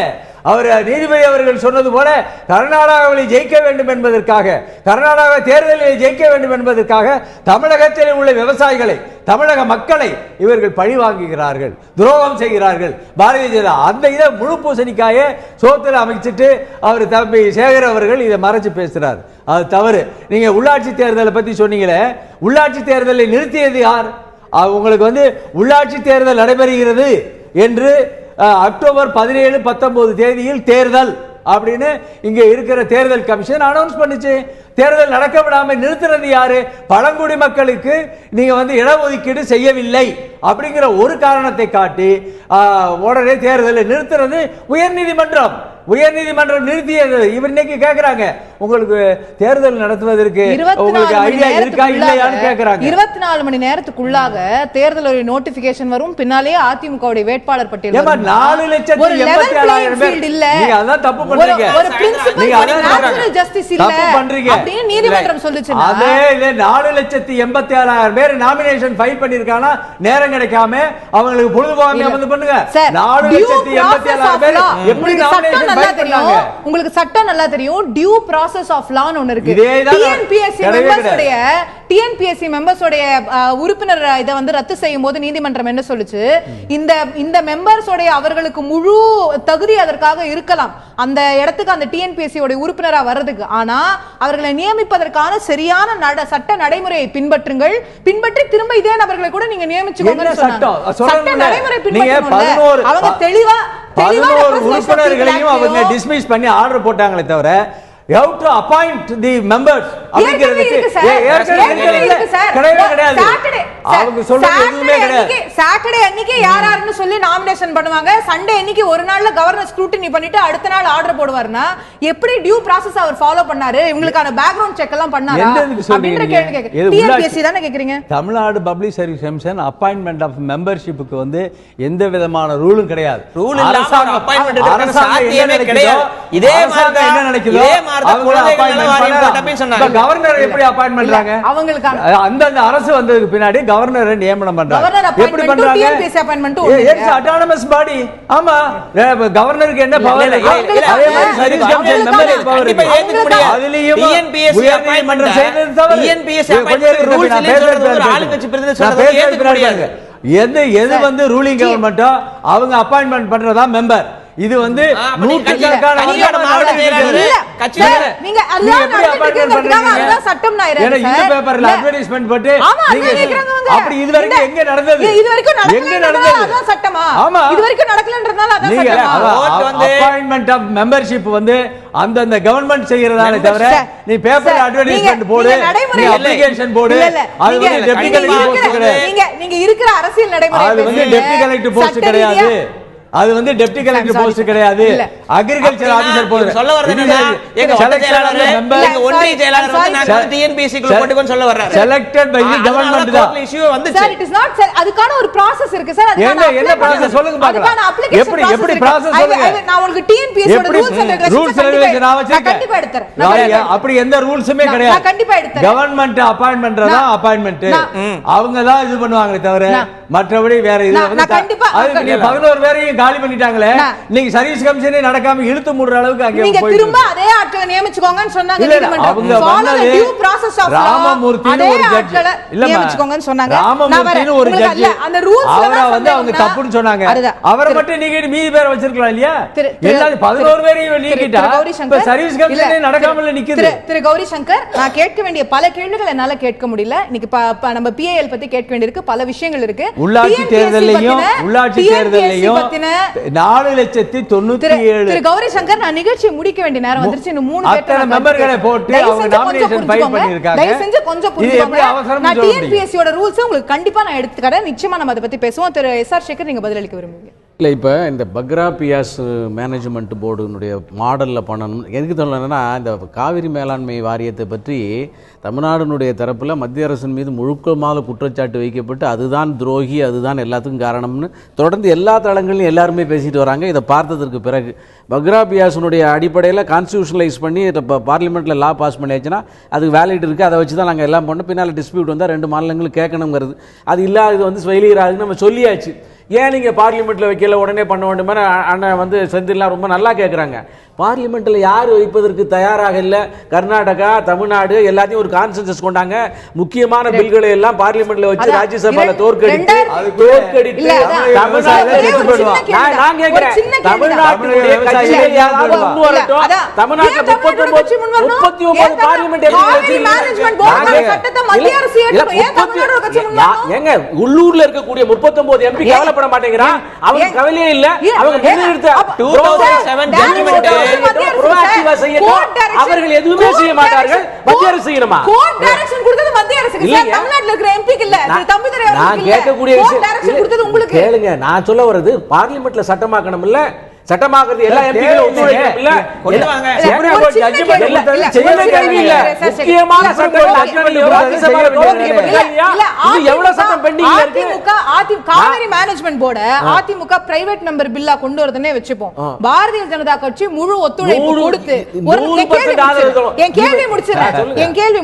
அவர் நீதிபதி அவர்கள் சொன்னது போல கர்நாடகாவில் ஜெயிக்க வேண்டும் என்பதற்காக, கர்நாடகா தேர்தலில் ஜெயிக்க வேண்டும் என்பதற்காக தமிழகத்தில் உள்ள விவசாயிகளை, தமிழக மக்களை இவர்கள் பழி வாங்குகிறார்கள், துரோகம் செய்கிறார்கள். பாரதிய ஜனதா அந்த இதை முழு பூசணிக்காய சோத்துல அமைச்சிட்டு அவர் தம்பி சேகர் அவர்கள் இதை மறைச்சு பேசுறார். அது தவறு. நீங்க உள்ளாட்சி தேர்தலை பத்தி சொன்னீங்களே, உள்ளாட்சி தேர்தலை நிறுத்தியது யார்? உங்களுக்கு வந்து உள்ளாட்சி தேர்தல் நடைபெறுகிறது என்று அக்டோபர் 17, 19 தேதியில் தேர்தல் அப்படின்னு இங்க இருக்கிற தேர்தல் கமிஷன் அனௌன்ஸ் பண்ணுச்சு. தேர்தல் நடக்க விடாம நிறுத்துறது யாரு? பழங்குடி மக்களுக்கு நீங்க வந்து இடஒதுக்கீடு செய்யவில்லை அப்படிங்கிற ஒரு காரணத்தை காட்டி உடனே தேர்தலை நிறுத்துறது உயர்நீதிமன்றம். உயர்நீதிமன்றம் நிறுத்தியது. இவர் இன்னைக்கு கேக்குறாங்க, உங்களுக்கு தேர்தல் நடத்துவதற்கு உங்களுக்கு ஐடியா இருக்கா இல்லையான்னு கேக்குறாங்க. 24 மணி நேரத்துக்குள்ளாக தேர்தல் ஒரு நோட்டிபிகேஷன் வரும், பின்னாலேயே அதிமுக வேட்பாளர் பட்டியல் 4,87,000 பேர் இல்ல. நீங்க அதான் தப்பு பண்றீங்க. ஒரு பிரின்சிபல் ஜஸ்டிஸ் இல்ல அப்படின்னு நீதிமன்றம் சொல்லுச்சு. அதே இல்ல 4,87,000 பேர் நாமினேஷன் ஃபைல் பண்ணிருக்கானா நேரம் கிடைக்காம அவங்களுக்கு பொழுதுபோகாம வந்து பண்ணுங்க. 4,87,000 பேர் எப்படி நாமினேஷன் ஃபைல் பண்ணாங்க? உங்களுக்கு சட்டம் நல்லா தெரியும். டியூ ப்ராசஸ் ஆஃப் லான்னு ஒன்னு இருக்கு. டிஎன்பிஎஸ்சி மெம்பர்ஸோட உறுப்பினர் இதை வந்து ரத்து செய்யும் போது நீதிமன்றம் என்ன சொல்லுச்சு, இந்த மெம்பர்ஸோட அவர்களுக்கு முழு தகுதி அதற்காக இருக்கலாம், அந்த இடத்துக்கு அந்த டிஎன்பிஎஸ்சி உறுப்பினரா வர்றதுக்கு. ஆனா அவர்களை நியமிப்பதற்கான சரியான சட்ட நடைமுறையை பின்பற்றுங்கள், பின்பற்றி திரும்ப இதே நபர்களை கூட நீங்க நியமிச்சுக்கோங்க. சட்ட நடைமுறை பின்பற்றணும். அவங்க தெளிவா 11 உறுப்பினர்களையும் அவங்க டிஸ்மிஸ் பண்ணி ஆர்டர் போட்டாங்களே தவிர you have to appoint the members அப்படிங்கிறதுக்கு கிடையாது. அவங்க சொல்றது எதுவுமே கிடையாது. சாட்டர்டே அன்னைக்கு யாராருன்னு சொல்லி நாமினேஷன் பண்ணுவாங்க, சண்டே அன்னைக்கு ஒரு நாள்ல கவர்னர் ஸ்க்ரூட்டினி பண்ணிட்டு அடுத்த நாள் ஆர்டர் போடுவாருன்னா எப்படி டியூ ப்ராசஸ் அவர் ஃபாலோ பண்ணாரு? இவங்களுக்கான பேக்ரவுண்ட் செக் எல்லாம் பண்ணாரா அப்படிங்கற கேள்வி கேக்குறீங்க. டிஎன்பிஎஸ்சி தானே கேக்குறீங்க. Tamil Nadu public service commission appointment of மெம்பர்ஷிப்புக்கு வந்து எந்த விதமான ரூலும் கிடையாது. ரூல் இல்லாம அப்பாயின்ட்மென்ட் எடுக்கற சாத்தியமே கிடையாது. இதே மாதிரி என்ன நடக்குதோ கவர்னர் எப்படி அப்பாயின்ட் பண்றாங்க? அந்த அரசு வந்ததுக்கு பின்னாடி கவர்னர் நியமனம் பண்றாங்க. எப்படி பண்றாங்க? அட்டானமஸ் பாடி. ஆமா, கவர்னருக்கு என்ன பவர்? அதே மாதிரி சர்வீஸ் கமிஷன் மெம்பருக்கு பவர் இருக்கு. அதுலயும் டிஎன்பிஎஸ்சி அப்பாயின்ட்மென்ட் செய்தது தவிர டிஎன்பிஎஸ்சி அப்பாயின்ட்மென்ட் ரூல்ஸ் இல்ல சொல்றது ஒரு ஆளுங்கட்சி பிரதிநிதி சொல்றது ஏத்துக்க முடியாது. எது வந்து ரூலிங் கவர்மெண்டோ அவங்க அப்பாயின்ட்மென்ட் பண்றதா மெம்பர். இது வந்து நூற்றுக்கணக்கான மாவட்ட செயலாளர் கட்சியில நீங்க அல்லாஹ் நடந்துக்கிறதுக்காக அல்லாஹ் சட்டம் நாயரே இந்த பேப்பர்ல அட்வர்டைஸ்மென்ட் போட்டு நீங்க அப்படி இது வரைக்கும் எங்க நடந்தது? இது வரைக்கும் நடக்கலன்றதால அதான் சட்டமா? இது வரைக்கும் நடக்கலன்றதால அதான் சட்டமா? அப்பாயின்ட்மென்ட் ஆஃப் மெம்பர்ஷிப் வந்து அந்த கவர்மெண்ட் செய்யறதானே தவிர நீ பேப்பர்ல அட்வர்டைஸ்மென்ட் போடு, நீ அப்ளிகேஷன் போடு, அது வந்து டெப்டி கலெக்டர் போஸ்ட் கிடையாது. நீங்க இருக்கிற அரசியல் நடைமுறை அது வந்து டெப்டி கலெக்டர் போஸ்ட் கிடையாது. அது வந்து டெப்டி கலெக்டர் போஸ்ட் கிடையாது. Agriculture officer post. சொல்ல வரது என்னன்னா எங்க செயலாளர் எங்க ஒன்றிய செயலாளர் வந்து நாங்க டிஎன்பிஎஸ்சி குள்ள போட்டுக்கோன்னு சொல்ல வர்றாரு. செலக்டட் பை தி கவர்மெண்ட் தான். இஷ்யூ வந்துச்சு. Sir, it is not sir, அதுக்கான ஒரு process இருக்கு சார். என்ன process சொல்லுங்க பார்க்கலாம். எப்படி process சொல்லுங்க. நான் உங்களுக்கு டிஎன்பிஎஸ்சி ஓட ரூல்ஸ் அண்ட் ரெகுலேஷன்ஸ் நான் வச்சிருக்கேன். கண்டிப்பா எடுத்துறேன். அப்படி எந்த ரூல்ஸ்மே கிடையாது. நான் கண்டிப்பா எடுத்துறேன். கவர்மெண்ட் அப்பாயின்ட் பண்றதா அப்பாயின்ட்மென்ட். அவங்க தான் இது பண்ணுவாங்களே தவிர மற்றபடி வேற இது வந்து அது 11 பேரையும் காலி பண்ணிட்டாங்களே, இன்னைக்கு சர்வீஸ் கமிஷனே நடக்காம இழுத்து மூடுற அளவுக்கு அங்க நீங்க போயிட்டு திரும்ப அதே ஆட்களை நியமிச்சுக்கோங்கன்னு சொன்னாங்க. இல்ல, இல்ல, நீதிமன்றம். அவங்க Follow the வந்தது due process of law. ராமமூர்த்தின்னு ஒரு அதே ஜட்ஜ். ஆட்களை இல்லம்மா, நியமிச்சுக்கோங்கன்னு சொன்னாங்க. ராமமூர்த்தின்னு ஒரு உங்களுக்கு ஜட்ஜ். அல்ல, அந்த rules ல அவரை தான் வந்து அவங்க சொன்னாங்க. தப்புன்னு சொன்னாங்க. அதுதான். அவரை மட்டும் நீக்கிட்டு மீதி பேரை வச்சிருக்கலாம் இல்லையா? எல்லாரும் 11 பேரையும் நீக்கிட்டா இப்ப சர்வீஸ் கமிஷனே நடக்காமல நிக்குது. திரு கௌரி சங்கர், நான் கேட்க வேண்டிய பல கேள்விகள் என்னால கேட்க முடியல. இன்னைக்கு நம்ம PIL பத்தி கேட்க வேண்டியிருக்கு, பல விஷயங்கள் இருக்கு. உள்ளாட்சி தேர்தலையும் 4,97,000 திரு கௌரி சங்கர், நான் நிகழ்ச்சியை முடிக்க வேண்டிய நேரம் வந்துருச்சு. இன்னும் 3 அத்தனை மெம்பர்களை போட்டு அவங்க நாமினேஷன் ஃபைல் பண்ணிருக்காங்க. தயவு செஞ்சு கொஞ்சம் புரிஞ்சுக்கோங்க. நான் TNPSC யோட ரூல்ஸ் உங்களுக்கு கண்டிப்பா நான் எடுத்துக்கறேன். நிச்சயமா நம்ம அதை பத்தி பேசுவோம். திரு SR சேகர், நீங்க பதிலளிக்க விரும்புவீங்க? இல்லை, இப்போ இந்த பக்ரா பியாஸ் மேனேஜ்மெண்ட் போர்டுனுடைய மாடலில் பண்ணணும் எதுக்கு சொல்லணும்னா, இந்த காவிரி மேலாண்மை வாரியத்தை பற்றி தமிழ்நாடுனுடைய தரப்பில் மத்திய அரசின் மீது முழுக்கமாக குற்றச்சாட்டு வைக்கப்பட்டு அதுதான் துரோகி, அதுதான் எல்லாத்துக்கும் காரணம்னு தொடர்ந்து எல்லா தளங்களிலும் எல்லாருமே பேசிட்டு வராங்க. இதை பார்த்ததற்கு பிறகு பக்ரா பியாஸினுடைய அடிப்படையில் கான்ஸ்டியூஷனலைஸ் பண்ணி இப்போ பார்லிமெண்ட்டில் லா பாஸ் பண்ணியாச்சுன்னா அதுக்கு வேலிட் இருக்குது. அதை வச்சு தான் நாங்கள் எல்லாம் பண்ணோம். பின்னால் டிஸ்பியூட் வந்தால் 2 மாநிலங்களும் கேட்கணுங்கிறது அது இல்லாதது வந்து வெளியிடாதுன்னு நம்ம சொல்லியாச்சு. ஏன் நீங்கள் பார்லிமெண்ட்டில் வைக்கல, உடனே பண்ண வேண்டுமே அண்ணன் வந்து செந்தில்லாம் ரொம்ப நல்லா கேட்குறாங்க. பார்லிமெண்ட்டில் யார் வைப்பதற்கு தயாராக இல்லை. கர்நாடகா, தமிழ்நாடு எல்லாத்தையும் ஒரு கான்சென்சஸ் கொண்டாங்க. முக்கியமான பில்களை எல்லாம் பார்லிமெண்ட்ல வச்சு ராஜ்யசபால தோற்கடித்து நான் கேட்கிறேன், தமிழ்நாட்டுடைய கட்சிகள் யாராவது முன் வரட்டும். தமிழ்நாட்டில் 39 பார்லிமெண்ட் எங்க உள்ளூர்ல இருக்கக்கூடிய 39 MP கவலைப்பட மாட்டேங்கிறான். அவங்க கவலையே இல்ல. அவங்க அவர்கள் எதுவுமே செய்ய மாட்டார்கள். மத்திய அரசு செய்யணுமா? நான் கேட்கக்கூடிய விஷயம் கேளுங்க. நான் சொல்ல வர்றது பார்லிமெண்ட்ல சட்டமாக்கணும் இல்ல, சட்டமாக்குறது எல்லா எம்பிகளும் ஒத்துழைக்கணும் இல்ல. முக்கியமான எவ்வளவு சட்டம் பெண்டிங்ல இருக்கு. Kaveri management board AIADMK private member பில்லா கொண்டு வரதுனே வெச்சுப்போம். பாரதிய ஜனதா கட்சி முழு ஒத்துழைப்பு கொடுத்து என் கேள்வி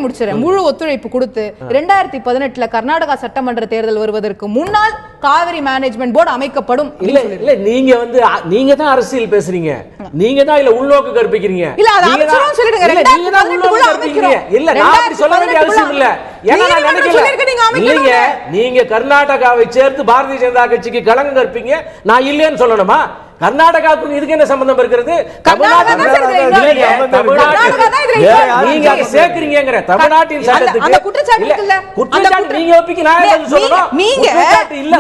முடிச்சிரேன். முழு ஒத்துழைப்பு கொடுத்து 2018 கர்நாடகா சட்டமன்ற தேர்தல் வருவதற்கு முன்னால் காவிரி மேனேஜ்மெண்ட் போர்டு அமைக்கப்படும். இல்ல இல்ல, நீங்க தான் அரசியல் பேசுறீங்க. நீங்க தான் இல்ல உள்நோக்கு கற்பிக்கிறீங்க. இல்ல அது அமைச்சரும் சொல்லிடுங்க. நீங்க தான் உள்நோக்கு கற்பிக்கிறீங்க. இல்ல நான் அப்படி சொல்ல வேண்டிய அவசியம் இல்ல. ஏன்னா நான் நினைக்கல. இல்லைங்க, நீங்க கர்நாடகாவை சேர்த்து பாரதிய ஜனதா கட்சிக்கு களங்கம் கற்பிங்க. நான் இல்லைன்னு சொல்லணுமா? கர்நாடகாவுக்கு இதுக்கு என்ன சம்பந்தம் இருக்கிறது? தமிழ்நாட்டின் குற்றச்சாட்டு நீங்க வைப்பீங்க. நான் சொல்லணும், குற்றச்சாட்டு இல்ல.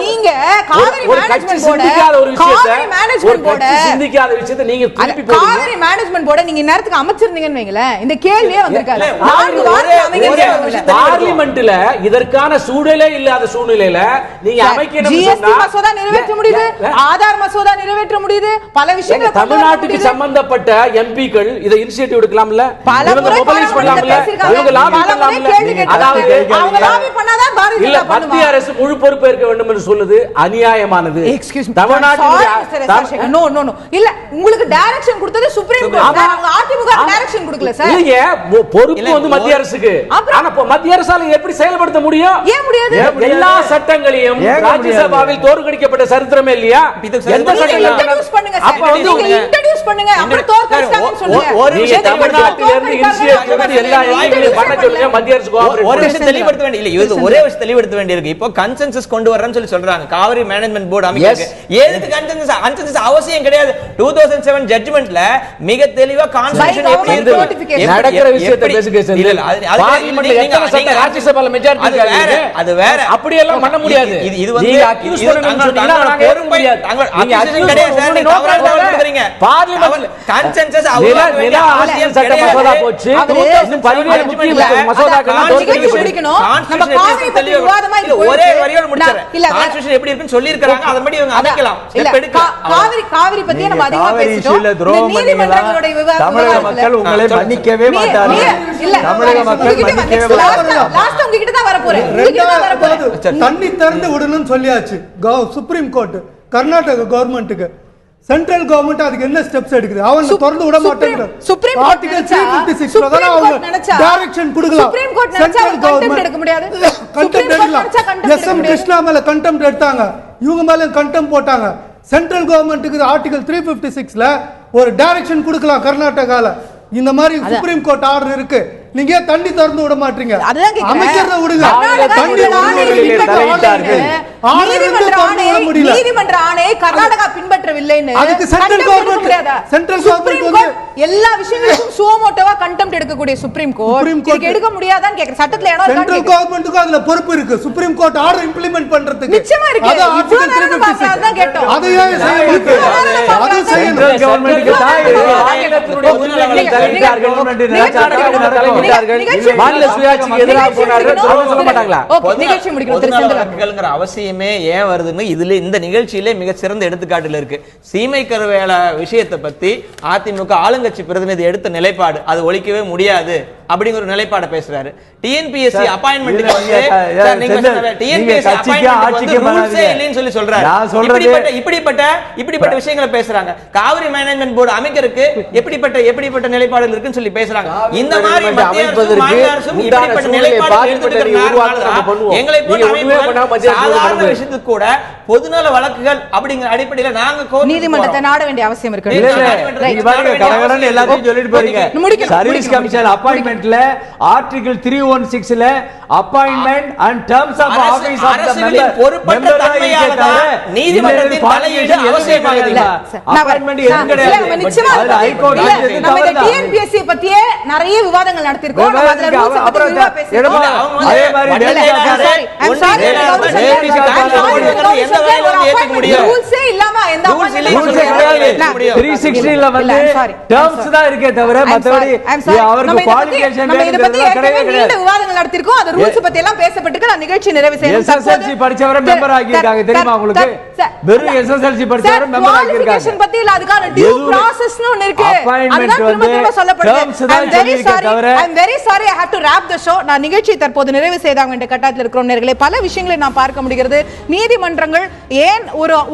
ஒரு கட்சி சிந்திக்காத ஒரு விஷயத்தை, ஒரு கட்சி சிந்திக்காத விஷயத்தை நீங்க திருப்பி போடுங்க. காவிரி மேனேஜ்மெண்ட் போர்டு நீங்க நேரத்துக்கு அமைச்சிருந்தீங்கன்னு வைங்களேன், இந்த கேள்வியே வந்திருக்காது. பார்லிமெண்ட்ல இதற்கான சூழலே இல்லாத சூழ்நிலையில நீங்க அமைக்கணும். ஜிஎஸ்டி மசோதா நிறைவேற்ற முடியுது, ஆதார் மசோதா நிறைவேற்ற முடியுது, பல விஷயங்கள். தமிழ்நாட்டுக்கு சம்பந்தப்பட்ட எம்பிக்கள் இதை இனிஷியேட்டிவ் எடுக்கலாம்ல, இவங்க மொபைலைஸ் பண்ணலாம்ல, இவங்க லாபி பண்ணலாம்ல. அதாவது அவங்க லாபி பண்ணாதான் பாரதிய இல்ல, மத்திய அரசு முழு பொறுப்பு ஏற்க வேண்டும் என்று சொல்லுது அநியாயமானது. தமிழ்நாட்டுக்கு நோ நோ நோ இல்ல, உங்களுக்கு டைரக்ஷன் கொடுத்தது சுப்ரீம் கோர்ட். அவங்க அதிமுக டைரக்ஷன் கொடுக்கல சார். இல்லங்க, பொறுப்பு வந்து மத்திய அரசுக்கு. ஆனா மத்திய அரசால எப்படி செயல்படுத்த முடியும்? ஏன் முடியாது? எல்லா சட்டங்களையும் ராஜ்யசபாவில் தோற்கடிக்கப்பட்ட சரித்திரமே இல்லையா? எந்த சட்டம் பண்ணுங்க சார், அப்ப வந்து நீங்க இன்ட்ரோ듀ஸ் பண்ணுங்க, அப்புறம் தோற்கடிச்சாங்கன்னு சொல்லுங்க. ஒரு விஷயம் தமிழ்நாட்டில இருந்து இனிஷியேட்டிவ் எடுத்து எல்லா எம்பிகளையும் பண்ண சொல்லுங்க. மத்திய அரசு ஒரு விஷயம் தெளிவுபடுத்த வேண்டிய இல்ல, இது ஒரே விஷயம் தெளிவுபடுத்த வேண்டியிருக்கு. இப்போ கன்சென்சஸ் கொண்டு வரறன்னு சொல்றாங்க காவிரி மேனேஜ்மெண்ட் போர்டு அமைக்க. எதுக்கு கன்சென்சஸ் அவசியம் கிடையாது. 2007 ஜட்ஜ்மென்ட்ல மிக தெளிவா கான்ஸ்டிடியூஷன் எப்படி நடக்கிற விஷயத்தை பேசுங்க. இல்ல பார்லிமென்ட்ல எத்தனை சட்ட ராஜ்யசபால மெஜாரிட்டி இருக்காது, அது வேற. அப்படி எல்லாம் பண்ண முடியாது. இது வந்து நீங்க அக்யூஸ் பண்ணனும்னு சொன்னீங்கன்னா நாங்க ஏற்க முடியாது. நீங்க அக்யூஸ் கிடையாது சார், நீங்க தவறாக சொல்றீங்க. பார்லிமென்ட் கன்சென்சஸ் அவ்வளவு ஆசியன் சட்ட மசோதா போச்சு. இன்னும் 17 முக்கிய மசோதாக்கள் தோற்கடிக்கப்படணும். நம்ம காவிரி விவாதமா இது ஒரே வரியோட முடிச்சறேன். கான்ஸ்டிடியூஷன் எப்படி இருக்குன்னு சொல்லி இருக்காங்க, அதன்படி இவங்க அமைக்கலாம். ஸ்டெப் எடுக்கலாம். காவிரி பத்தி நம்ம அதிகமா பேசிட்டோம். நீதிமன்றங்களோட விவாதம் தமிழக மக்கள் உங்களை மன்னிக்கவே மாட்டார்கள். இல்ல, தமிழக மக்கள் மன்னிக்கவே மாட்டார்கள். லாஸ்ட் உங்க கிட்ட தான் வர போறேன். தண்ணி திறந்து விடணும்னு சொல்லியாச்சு சுப்ரீம் கோர்ட். கர்நாடக கவர்மெண்ட்டுக்கு சென்ட்ரல் கவர்மெண்ட் அதுக்கு என்ன ஸ்டெப்ஸ் எடுக்குது? அவங்க திறந்து விட மாட்டேங்கிறாங்க. சுப்ரீம் கோர்ட் நினைச்சா டைரக்ஷன் கொடுக்கலாம். சுப்ரீம் கோர்ட் நினைச்சா கண்டெம்ப்ட் எடுக்க முடியாது. கண்டெம்ப்ட் எடுக்கலாம். எஸ்எம் கிருஷ்ணா மேல கண்டெம்ப்ட் எடுத்தாங்க, இவங்க மேல கண்டெம்ப்ட் போட்டாங்க. சென்ட்ரல் கவர்மெண்ட்டுக்கு ஆர்டிகல் 356ல ஒரு டைரக்ஷன் கொடுக்கலாம் கர்நாடகால. இந்த மாதிரி சுப்ரீம் கோர்ட் ஆர்டர் இருக்கு, நீங்க தண்ணி திறந்து விட மாட்டீங்க. அமைச்சரை விடுங்க, தண்ணி நீதிமன்ற ஆணையை கர்நாடகா பின்பற்றவில்லைன்னு அதுக்கு சென்ட்ரல் கவர்மெண்ட் வந்து எல்லா விஷயங்களுக்கும் சுமோட்டோவா கண்டெம்ட் எடுக்கக்கூடிய சுப்ரீம் கோர்ட் எடுக்க முடியாதான்னு கேக்குற சட்டத்துல இடம் இருக்கா? சென்ட்ரல் கவர்மெண்ட்டுக்கு அதுல பொறுப்பு இருக்கு, சுப்ரீம் கோர்ட் ஆர்டர் இம்ப்ளிமெண்ட் பண்றதுக்கு. நிச்சயமா இருக்கு. அது ஆர்டிகல் 356 தான் கேட்டோம். அதையே செய்யணும். அது செய்யணும். கவர்மெண்ட்டுக்கு தான் ஆயிரத்தினுடைய உரிமைகளை தருகிறார்கள். கவர்மெண்ட் நடக்கிறார்கள். மாநில சுயாட்சிக்கு எதிராக போராடுற சொல்ல மாட்டாங்களா? நிகழ்ச்சி முடிக்கணும். அவசியமே ஏன் வருதுன்னு இதுல இந்த நிகழ்ச்சியிலே மிக சிறந்த எடுத்துக்காட்டுல இருக்கு. சீமை கருவேல விஷயத்தை பத்தி அதிமுக ஆளுங்கட்சி பிரதிநிதி எடுத்த நிலைப்பாடு அது ஒழிக்கவே முடியாது அப்படிங்கிற ஒரு நிலைப்பாடை பேசுறாரு. டிஎன்பிஎஸ்சி அப்பாயின்மென்ட் இப்படிப்பட்ட விஷயங்களை பேசுறாங்க. காவிரி மேனேஜ்மெண்ட் போர்டு அமைக்கிறதுக்கு எப்படிப்பட்ட நிலைப்பாடுகள் இருக்குன்னு சொல்லி பேசுறாங்க. இந்த மாதிரி மத்திய அரசும் இப்படிப்பட்ட நிலைப்பாடுகள் எடுத்துக்கிறதுனால எங்களை சாதாரண விஷயத்துக்கு கூட பொதுநல வழக்குகள் அப்படிங்கிற அடிப்படையில் நாங்க நீதிமன்றத்தை நாட வேண்டிய அவசியம் இருக்கு. எல்லாத்தையும் சொல்லிட்டு போறீங்க. சர்வீஸ் கமிஷன் அப்பாயின்மெண்ட் ஆர்டிகல் 316ல appointment and terms of office of the member பொறுப்பற்ற தன்மையால நீதிமன்றத்தின் தலையீடு அவசியமாகல. அப்பாயின்ட்மென்ட் எதுவும் கிடையாது. நிச்சயமா நம்ம இந்த டிஎன்பிஎஸ்சி பத்தியே நிறைய விவாதங்கள் நடத்திருக்கோம். நம்ம அதுல ரூல்ஸ் பத்தி விரிவா பேசிருக்கோம். அதே மாதிரி ரூல்ஸே இல்லாம எந்த 360ல வந்து டர்ம்ஸ் தான் இருக்கே தவிர மத்தபடி அவருக்கு குவாலிஃபிகேஷன் விவாதங்கள் நடத்திருக்கோம். அது ரூல்ஸ் பத்தி எல்லாம் பேசப்பட்டிருக்கு. நான் நிகழ்ச்சி நிறைவு செய்யணும். எஸ்எஸ்எல்சி படிச்சவரை மெம்பர் ஆக்கிருக்காங்க தெரியுமா உங்களுக்கு? வெறும் எஸ்எஸ்எல்சி படிச்சவரை மெம்பர் ஆக்கிருக்காங்க. குவாலிஃபிகேஷன் பத்தி இல்ல, அதுக்கான டியூ ப்ராசஸ்னு ஒன்னு இருக்கு. அப்பாயின்ட்மென்ட் வந்து சொல்லப்படுது. I'm very sorry I have to wrap the show. நான் நிகழ்ச்சி தற்போது நிறைவு செய்தாக வேண்டிய கட்டாயத்தில் இருக்கிறோம் நேயர்களே. பல விஷயங்களை நாம் பார்க்க முடிகிறது. நீதிமன்றங்கள் ஏன்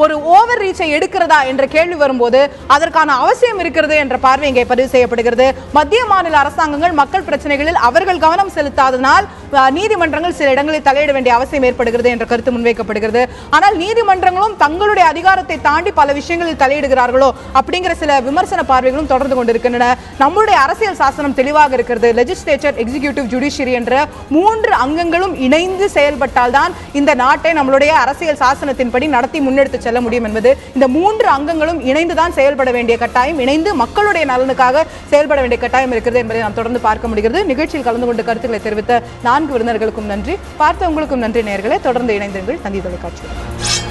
ஒரு ஓவர் ரீச்சை எடுக்கிறதா என்ற கேள்வி வரும்போது அதற்கான அவசியம் இருக்கிறது என்ற பார்வை இங்கே பதிவு செய்யப்படுகிறது. மத்திய மாநில அரசாங்கங்கள் மக்கள் பிரச்சனைகளில் அவர்கள் கவனம் செலுத்தாதனால் நீதிமன்றங்கள் சில இடங்களில் தலையிட வேண்டிய அவசியம் ஏற்படுகிறது என்ற கருத்து முன்வைக்கப்படுகிறது. ஆனால் நீதிமன்றங்களும் தங்களுடைய அதிகாரத்தை தாண்டி பல விஷயங்களில் தலையிடுகிறார்களோ அப்படிங்கிற சில விமர்சன பார்வைகளும் தொடர்ந்து கொண்டிருக்கின்றன. நம்முடைய அரசியல் சாசனம் தெளிவாக இருக்கிறது. லெஜிஸ்லேச்சர், எக்ஸிகியூட்டிவ், ஜுடிஷியரி என்ற 3 அங்கங்களும் இணைந்து செயல்பட்டால் தான் இந்த நாட்டை நம்மளுடைய அரசியல் சாசனத்தின்படி நடத்தி முன்னெடுத்து செல்ல முடியும் என்பது இந்த 3 அங்கங்களும் இணைந்துதான் செயல்பட வேண்டிய கட்டாயம், இணைந்து மக்களுடைய நலனுக்காக செயல்பட வேண்டிய கட்டாயம் இருக்கிறது என்பதை நாம் தொடர்ந்து பார்க்க முடிகிறது. நிகழ்ச்சியில் கலந்து கொண்டு கருத்துக்களை தெரிவித்த 4 விருந்தினர்களுக்கும் நன்றி, பார்த்த உங்களுக்கும் நன்றி நேயர்களே. தொடர்ந்து இணைந்திருங்கள் தந்தி தொலைக்காட்சி.